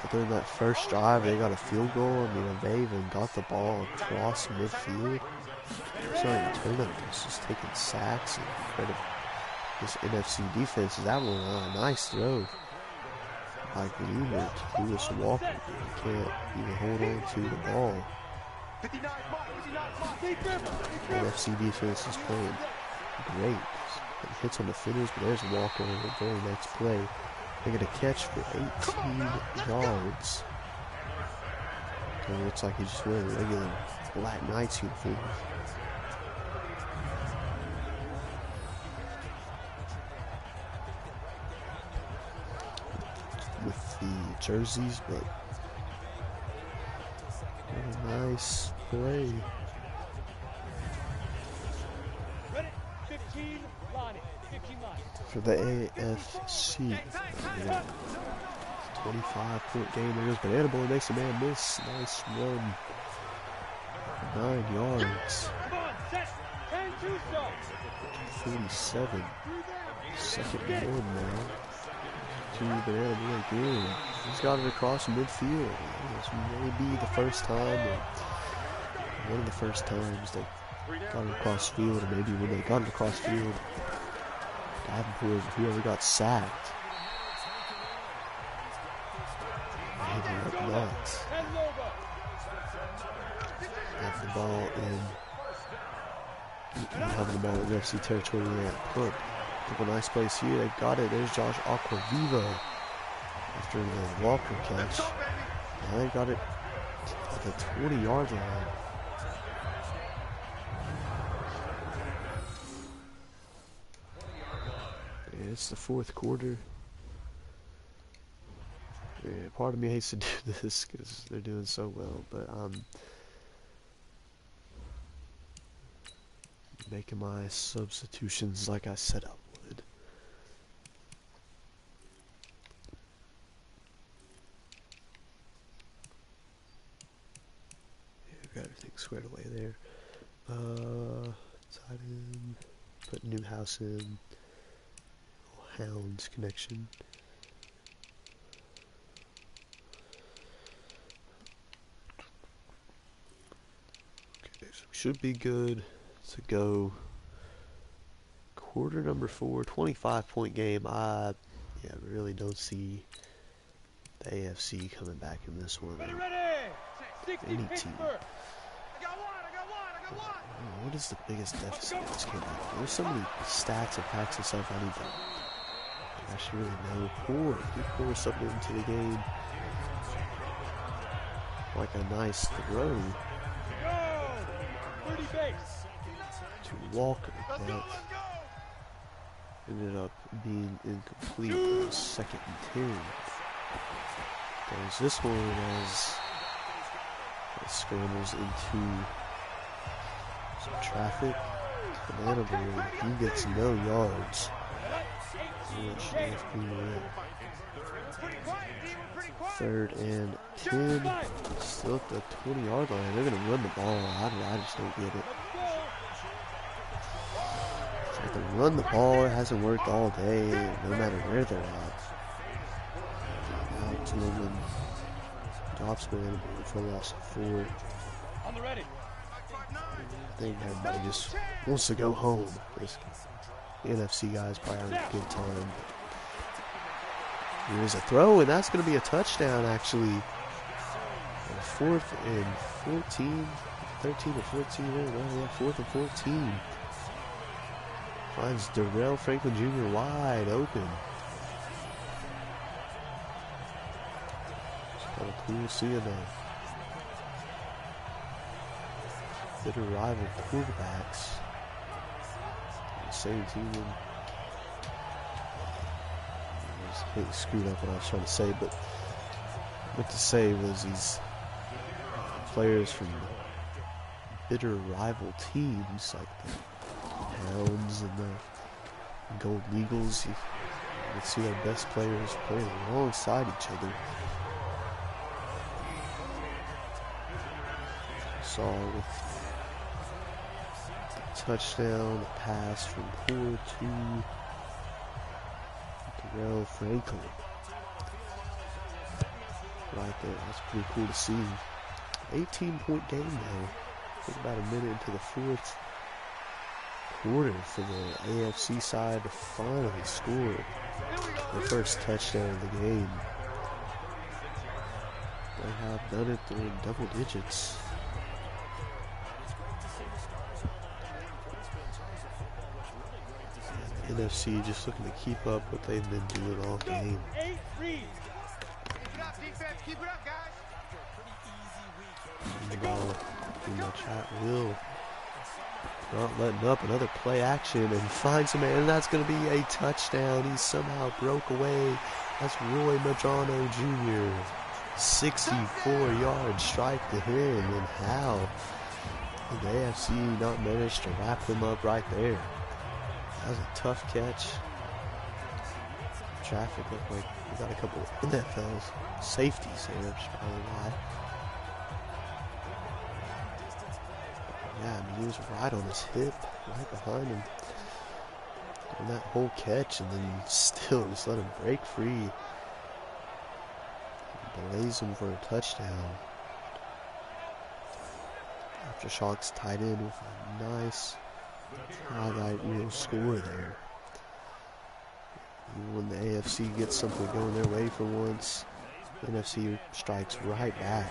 Other than that first drive, they got a field goal. I mean, they even got the ball across midfield. It's not even turnovers, it's just taking sacks. And credit this NFC defense is that one a nice throw. Like Lewis Walker, he can't even hold on to the ball. NFC defense is playing great. It hits on the finish, but there's Walker in the very next play. They get a catch for 18 yards. And it looks like he's just wearing a regular Black Knights uniform. With the jerseys, but what a nice play. for the AFC. 25-point game. There goes Banana Boy, makes a man miss. Nice run. 9 yards. 47. Second and 1 now. To Banana Boy again. He's got it across midfield. This may be the first time, or one of the first times they got it across field, or maybe when they got it across field, Davenport, whoever got sacked. Maybe up next. Have the ball in. Having the ball in NFC territory yet. Put a nice place here. They got it. There's Josh Aquaviva after the Walker catch. And they got it at the 20-yard line. Yeah, it's the fourth quarter. Yeah, part of me hates to do this because they're doing so well, but making my substitutions like I said I would. Yeah, we got everything squared away there. Tied in, put Newhouse in. Hounds connection. Okay, so we should be good to go. Quarter number 4, 25-point game. I really don't see the AFC coming back in this one. Any team. What is the biggest deficit in this game? There's so many stats and facts and stuff I need to actually really know. Pour something into the game. Like a nice throw to Walker, but ended up being incomplete on the second and 10. There's this one as it scrambles into some traffic. Banana Boy, he gets no yards. Third and 10. Still at the 20-yard line. They're going to run the ball. I just don't get it. Like they run the ball. It hasn't worked all day, no matter where they're at. Out to them and drops Banana Boy for a loss of 4. I think everybody just wants to go home. The NFC guys probably having a good time. Here's a throw, and that's going to be a touchdown, actually. 4th and 14. 13 or 14. Yeah, 4th and 14. Finds Darrell Franklin Jr. wide open. It's kind of cool seeing that. Bitter rival quarterbacks. Same team. I completely screwed up what I was trying to say, but what to say was these players from bitter rival teams like the Hounds and the Gold Eagles. You can see our best players playing alongside each other. Saw with touchdown, a pass from Poor to Darrell Franklin. Right there, that's pretty cool to see. 18-point game now. It's about a minute into the fourth quarter for the AFC side to finally score the first touchdown of the game. They have done it in double digits. NFC just looking to keep up what they've been doing all game. The ball pretty much at will. Not letting up, another play action and finds a man, and that's going to be a touchdown. He somehow broke away. That's Roy Madrano Jr. 64-yard strike to him, and how did the AFC not manage to wrap them up right there? That was a tough catch. Traffic looked like we got a couple NFL safeties there, which is probably why. Yeah, I mean, he was right on his hip, right behind him. And that whole catch, and then still just let him break free. Delays him for a touchdown. Aftershock's tied in with a nice highlight reel score there. Even when the AFC gets something going their way for once, the NFC strikes right back.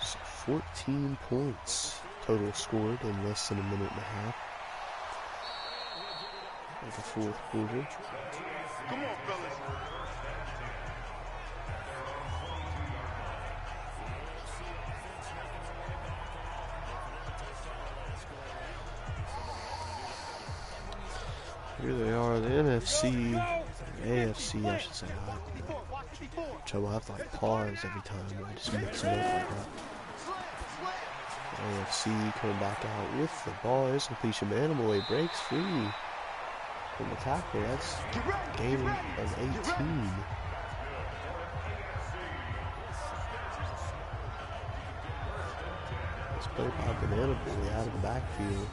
So 14 points total scored in less than a minute and a half. The fourth quarter. Come on, fellas. Here they are, the NFC, AFC, I should say. Trouble, I have to like pause every time. I just mix them up like that. AFC coming back out with the ball. There's completion, man. Animal breaks free from the tackle. That's gain of 18. Let's play by Banana Boy out of the backfield.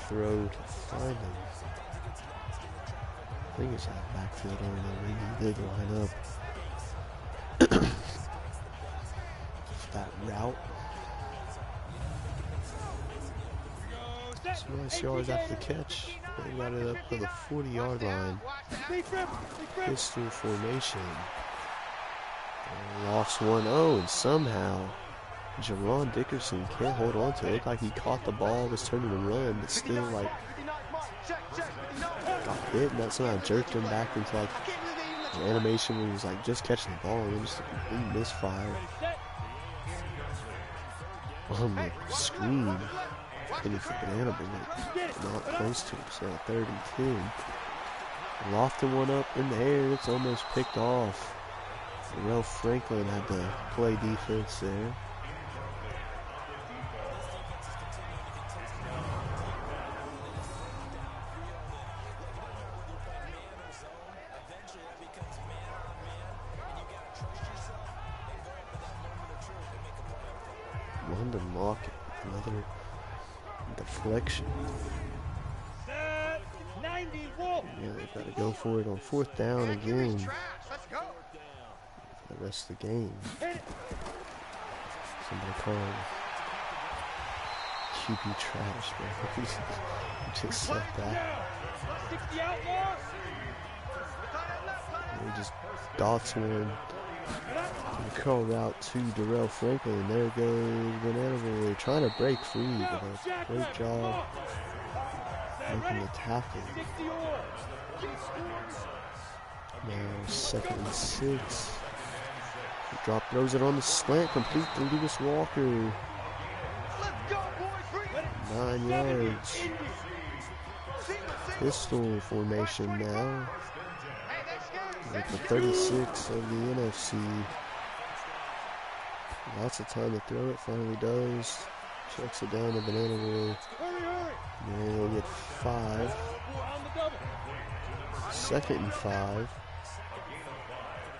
Throw to find him. I think it's that backfield. I don't know. Maybe he did line up. That route. Some nice yards after the catch. They got it up to the 40-yard line. Pistol formation. And lost 1-0, and somehow Jerron Dickerson can't hold on to it. It looked like he caught the ball, was turning to run, but still like got hit, and that somehow jerked him back into like an animation where he was like just catching the ball, and just a complete misfire on the screen. Hitting for Banana Bullet, not close to him, so 3rd and 10. Lofted one up in the air, it's almost picked off. Darrell Franklin had to play defense there. London Lockett, another deflection. Yeah, they've got to go for it on 4th down again for the rest of the game. Somebody called QB trash, man. He just said that. He just dots one. Curl route to Darrell Franklin, and there goes Banana Boy trying to break free, but a great job making the tackle. Now 2nd and 6. Drop throws it on the slant, complete to Lewis Walker. 9 yards. Pistol formation now. With the 36 of the NFC. Lots of time to throw it, finally does. Checks it down to Banana Boy. And he'll get 5. 2nd and 5.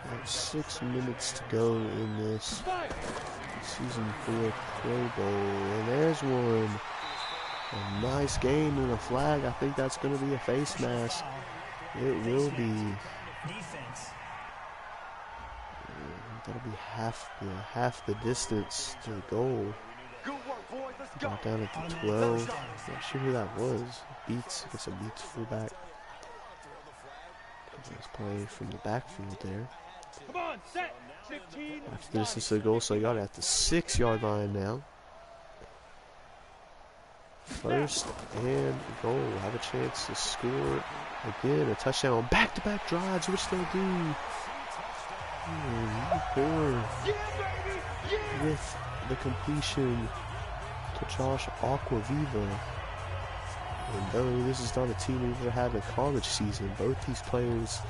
About 6 minutes to go in this season 4 Pro Bowl. And there's one. A nice game and a flag. I think that's going to be a face mask. It will be. That'll be half the distance to the goal. Got down at the 12. Not sure who that was. Beats, I guess a Beats fullback. Let's play from the backfield there. Half the distance to the goal, so I got it at the 6-yard line now. 1st and goal. Have a chance to score again. A touchdown. Back-to-back drives, which they'll do. Poor with the completion Josh Aquaviva. And though this is not a team we've ever had in a college season, both these players,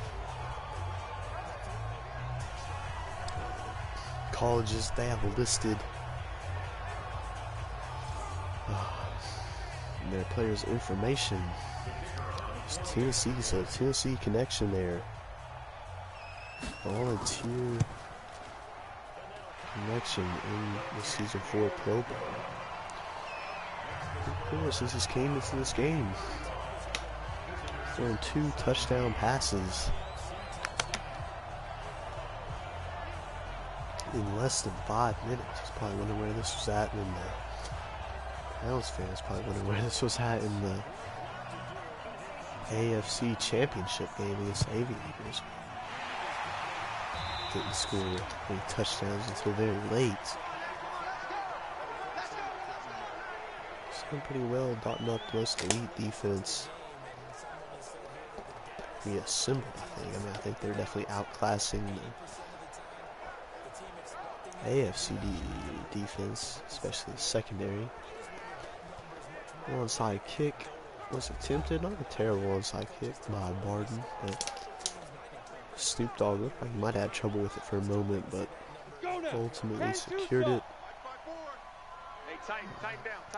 colleges they have listed their players' information. It's Tennessee, so Tennessee connection there. Volunteer connection in the season 4 Pro Bowl. Of course, he just came into this game throwing 2 touchdown passes in less than 5 minutes. He's probably wondering where this was at, and the Browns fans probably wondering where this was at in the AFC Championship game against the Aviators. Didn't score any touchdowns until very late. Done pretty well, dotting up the most elite defense we assembled, I think. I think they're definitely outclassing the AFC defense, especially the secondary. Onside kick was attempted, not a terrible onside kick by Barden, but Snoop Dogg looked like he might have had trouble with it for a moment, but ultimately secured it.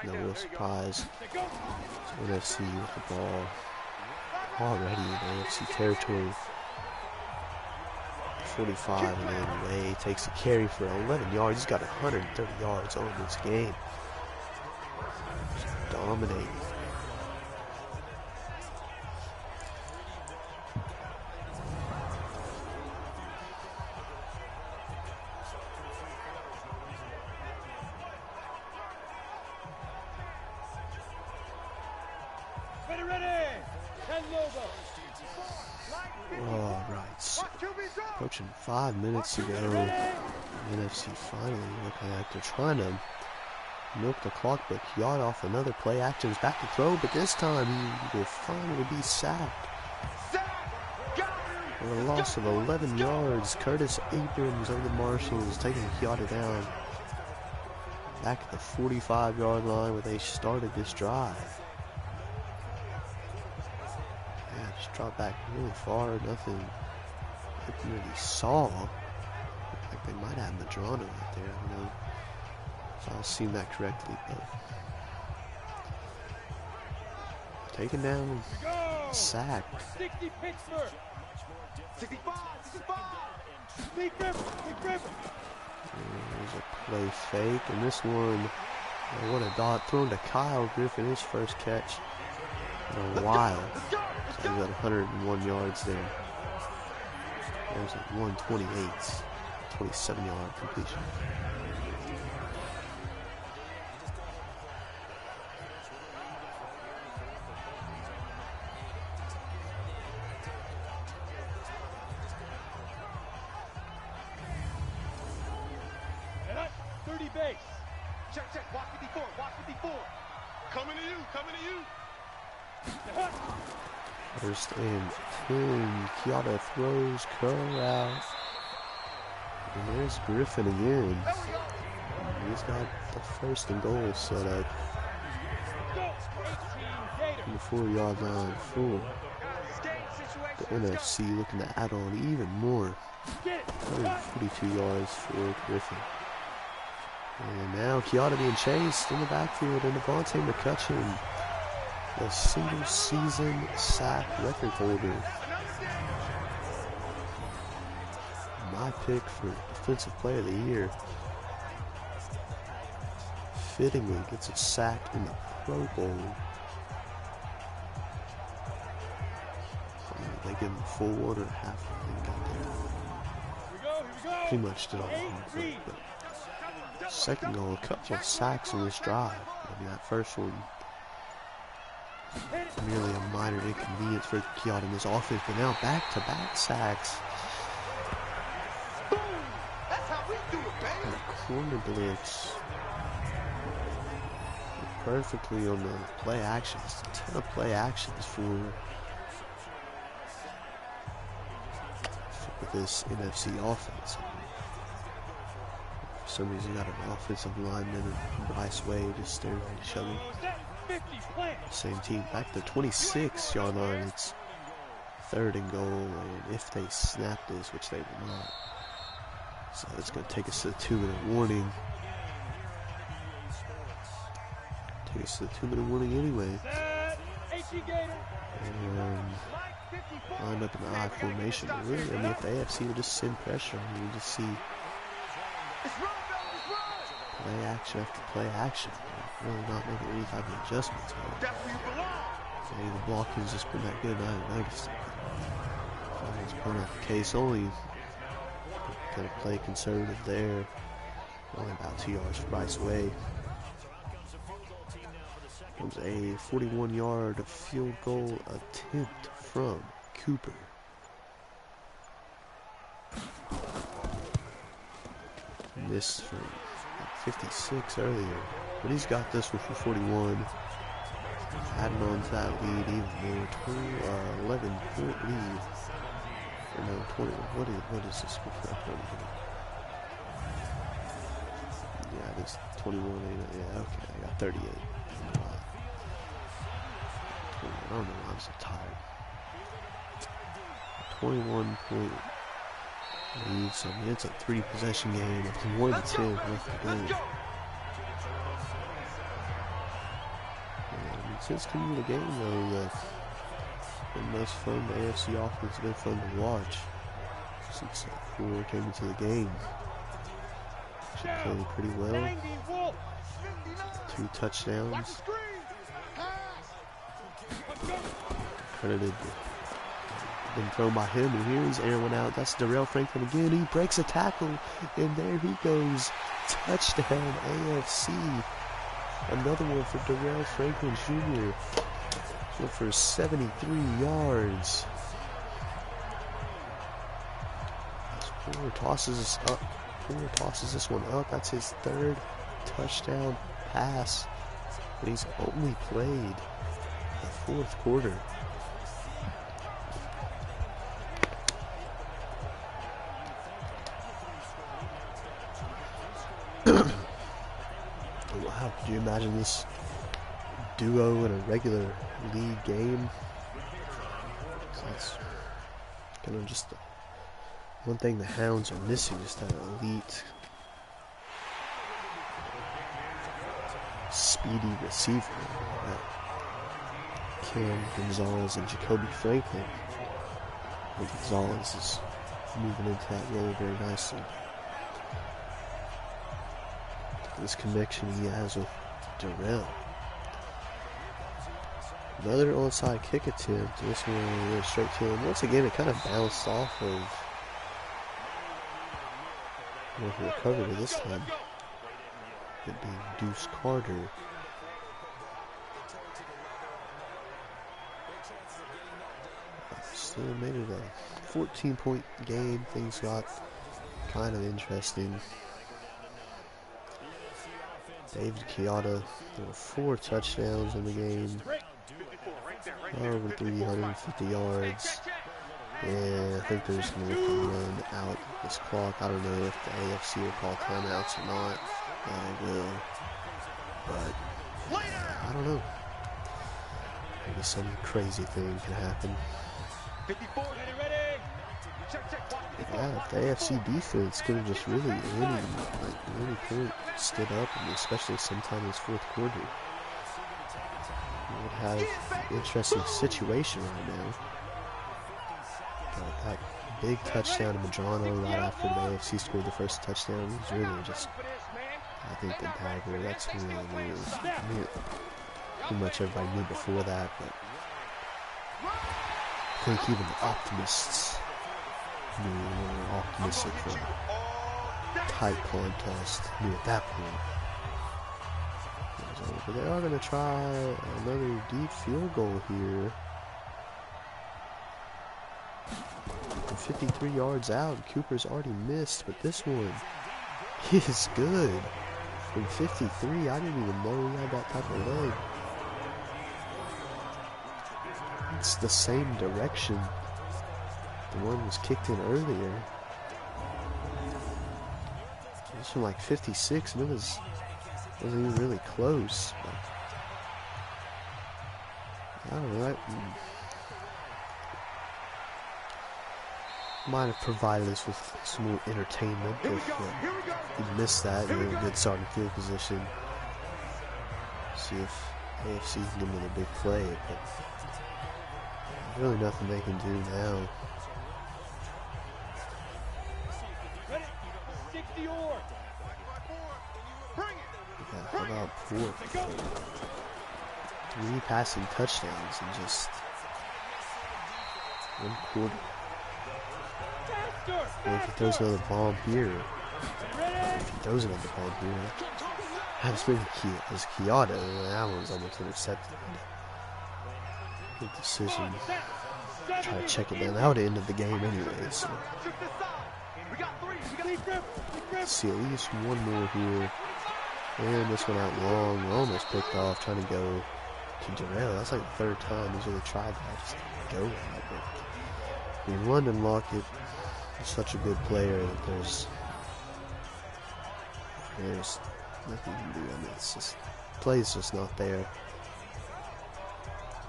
No real surprise. So NFC with the ball already in AFC territory. 45, and then Way takes a carry for 11 yards. He's got 130 yards on this game. Just dominating. Approaching 5 minutes to go. The NFC finally looking like they're trying to milk the clock, but Kiat off another play action is back to throw, but this time he will finally be sacked. For a loss of 11 yards, Curtis Abrams of the Marshals taking Kiata down. Back at the 45-yard line where they started this drive. Yeah, just dropped back really far, nothing really saw. Looked like they might have Madrano right there. I don't know if I've seen that correctly, but taken down, sacked. 60 Pittsburgh. 65. Big River. There's a play fake, and this one, what a dot, thrown to Kyle Griffin, his first catch in a while. So he got 101 yards there. There's a 128, 27-yard completion. And up, 30 base. Check. Watch 54. Coming to you. First and 10. Kiata throws Kerr out. And there's Griffin again. He's got the first and goal set up. On the 4-yard line for the NFC, looking to add on even more. 142 yards for Griffin. And now Kiata being chased in the backfield, and Devontae McCutcheon, the single season sack record holder. My pick for Defensive Player of the Year. Fittingly gets a sack in the Pro Bowl. They give him full one or half. Pretty much did all of them. But second goal, a couple of sacks in this drive. I mean, that first one, merely a minor inconvenience for Kiata in this offense, but now back-to-back sacks. And a corner blitz. Perfectly on the play actions. A ton of play actions for this NFC offense. For some reason got an offensive lineman and Bryce Way just staring at each other. Same team. Back to 26-yard line. It's 3rd and goal, and if they snap this, which they will not, so it's going to take us to the 2-minute warning. Take us to the 2-minute warning anyway. And line up in the I formation. But really, I mean, if the AFC would just send pressure on you, just see play action after play action. Really not making any type of adjustments. Maybe the blocking's just been that good. I guess it's probably not the case. Only kind of play conservative there. Only about 2 yards for Bryce Way. Comes a 41-yard field goal attempt from Cooper. Missed from 56 earlier, but he's got this one for 41. Adding on to that lead even more. 11-point lead. Or no, 20. What is this before 20? Yeah, it is 21. Yeah, okay, I got 38. I don't know why I'm so tired. 21-point lead, so I mean, it's a 3-possession game. It's 1-10 left to go. And since coming to the game, though, it's been most fun. The AFC offense has been fun to watch since Ford came into the game. She played pretty well. 2 touchdowns. Credited, been thrown by him, and here's air one out. That's Darrell Franklin again. He breaks a tackle, and there he goes. Touchdown AFC. Another one for Darrell Franklin Jr. Went for 73 yards. Ford tosses this up. Ford tosses this one up. That's his 3rd touchdown pass, but he's only played the 4th quarter. Wow, could you imagine this duo in a regular league game? That's kind of just one thing the Hounds are missing, just that elite, speedy receiver. Cam Gonzalez and Jacoby Franklin. And Gonzalez is moving into that role very nicely. This connection he has with Darrell. Another onside kick attempt. This one went straight to him. Once again, it kind of bounced off of. I don't know if he recovered it this time. It being Deuce Carter. Still made it a 14-point game. Things got kind of interesting. David Chiata, there were 4 touchdowns in the game, over 350 yards. Yeah, I think they're just going to let them run out this clock. I don't know if the AFC will call timeouts or not. They will. But, I don't know. Maybe some crazy thing can happen. Yeah, if the AFC defense could have just really point stood up, and especially sometime in this 4th quarter, we would have an interesting situation right now. But that big touchdown to Madrano right after the AFC scored the first touchdown was really just, I think, the dagger. That's really, pretty much everybody knew before that, but I think even the optimists knew, were optimistic for a tight contest, knew at that point. But they are going to try another deep field goal here. From 53 yards out, Cooper's already missed, but this one is good. From 53, I didn't even know he had that type of leg. It's the same direction the one was kicked in earlier. was from like 56, and wasn't even really close. But I don't know. That might have provided us with some more entertainment if he missed that. You know, a good starting field position. See if AFC can give him a big play, but really nothing they can do now. Yeah, how about 3 passing touchdowns in just 1 quarter? And if he throws another bomb here, that's been Kyoto. That one's almost intercepted. Good decision. Try to check it down. That would have ended the game anyway. So let's see at least one more here. And this one out long. Almost picked off. Trying to go to Darrell. That's like the 3rd time he's really tried that. Just go with it. I mean, London Lockett is such a good player that there's nothing you can do. I mean, it's just play's just not there.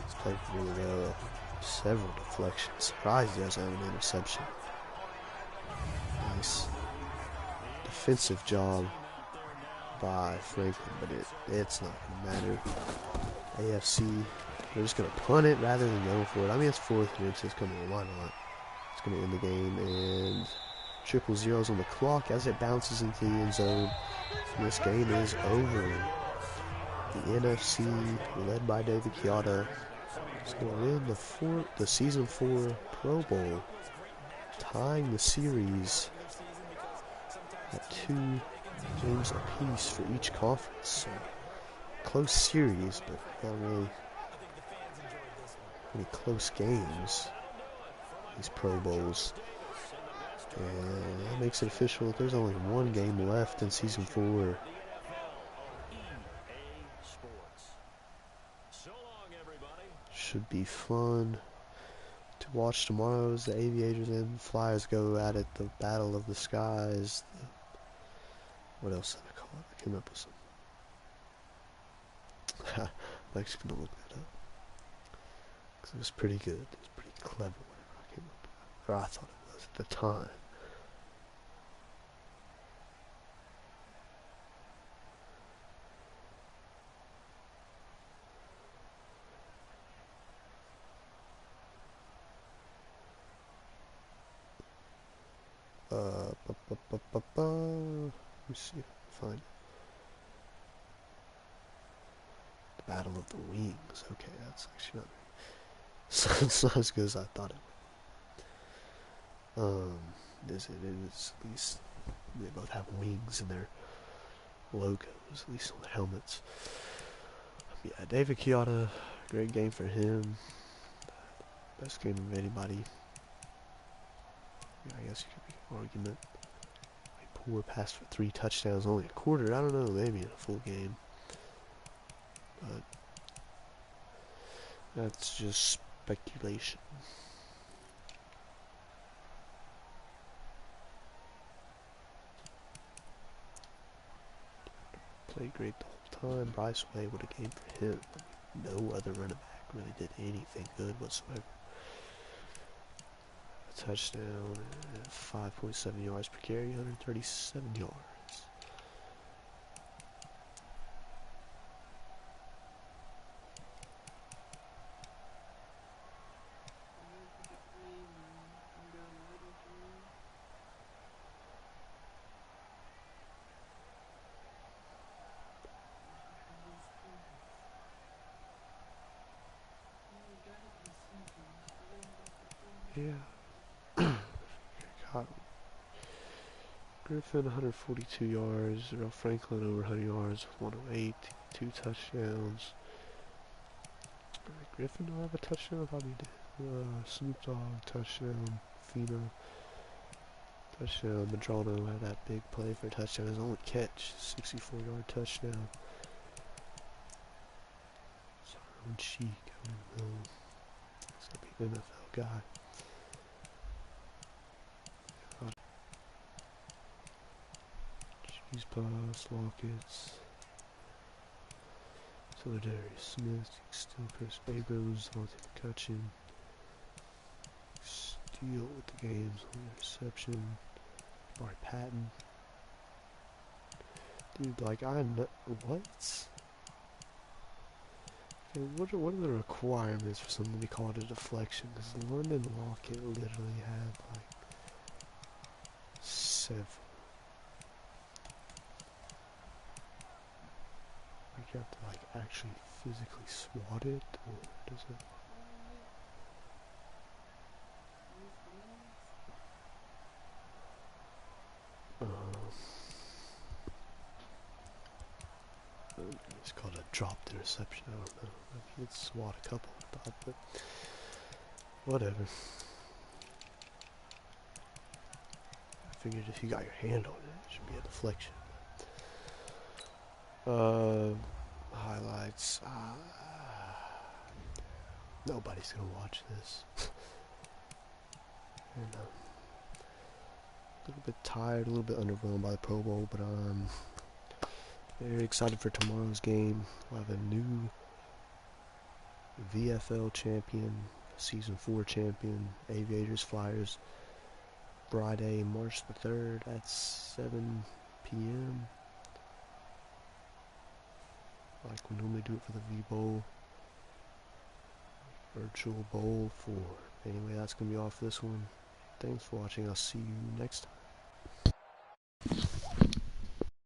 He's played really well. Several deflections. Surprised he doesn't have an interception. Nice defensive job by Franklin, but it's not going to matter. AFC, they're just going to punt it rather than go for it. I mean, it's 4th and inches. Come on, why not? It's going to end the game, and 0-0's on the clock as it bounces into the end zone. And this game is over. The NFC, led by David Kyoto, is going to win the Season 4 Pro Bowl, tying the series at 2 games apiece for each conference. So, close series, but not really any close games. These Pro Bowls. And that makes it official that there's only 1 game left in Season 4. Should be fun to watch tomorrow as the Aviators and Flyers go at it. The Battle of the Skies. What else did I call it? I came up with some. I'm actually going to look that up. Because it was pretty good. It was pretty clever whatever I came up with. Or I thought it was at the time. Let me see if I can find it. The Battle of the Wings. Okay, that's actually not. It's not as good as I thought it would. It is at least they both have wings in their logos, at least on the helmets. Yeah, David Kyoto, great game for him. Best game of anybody. Yeah, I guess you could make an argument. Poor pass for 3 touchdowns, only a quarter. I don't know, maybe in a full game. But that's just speculation. Played great the whole time. Bryce Way, what a game for him. No other running back really did anything good whatsoever. A touchdown, 5.7 yards per carry, 137 yards. Yeah. Griffin 142 yards, Earl Franklin over 100 yards, 108, 2 touchdowns. Griffin don't have a touchdown, probably did. Snoop Dogg touchdown, Fina touchdown, Madrano had that big play for a touchdown, his only catch, 64-yard touchdown. Saron Cheek, I don't know. He's gonna be an NFL guy. Hughes pass, Lockets. Solidarity Smith, still Chris Babos, Monty McCutcheon. Steele with the games on the reception. Barry Patton. Dude, like, what? Okay, what are the requirements for something to be called a deflection? Because London Lockett literally had, like, several. Like, you have to, like, actually physically swat it, or does it? It's called a dropped interception. I don't know. I did swat a couple, I thought, but whatever. I figured if you got your hand on it, it should be a deflection. Highlights. Nobody's gonna watch this. And, a little bit tired, a little bit underwhelmed by the Pro Bowl, but very excited for tomorrow's game. We'll have a new VFL champion, Season 4 champion, Aviators Flyers, Friday, March the 3rd at 7 p.m. Like we normally do it for the V-Bowl. Virtual Bowl 4. Anyway, that's going to be all for this one. Thanks for watching. I'll see you next time.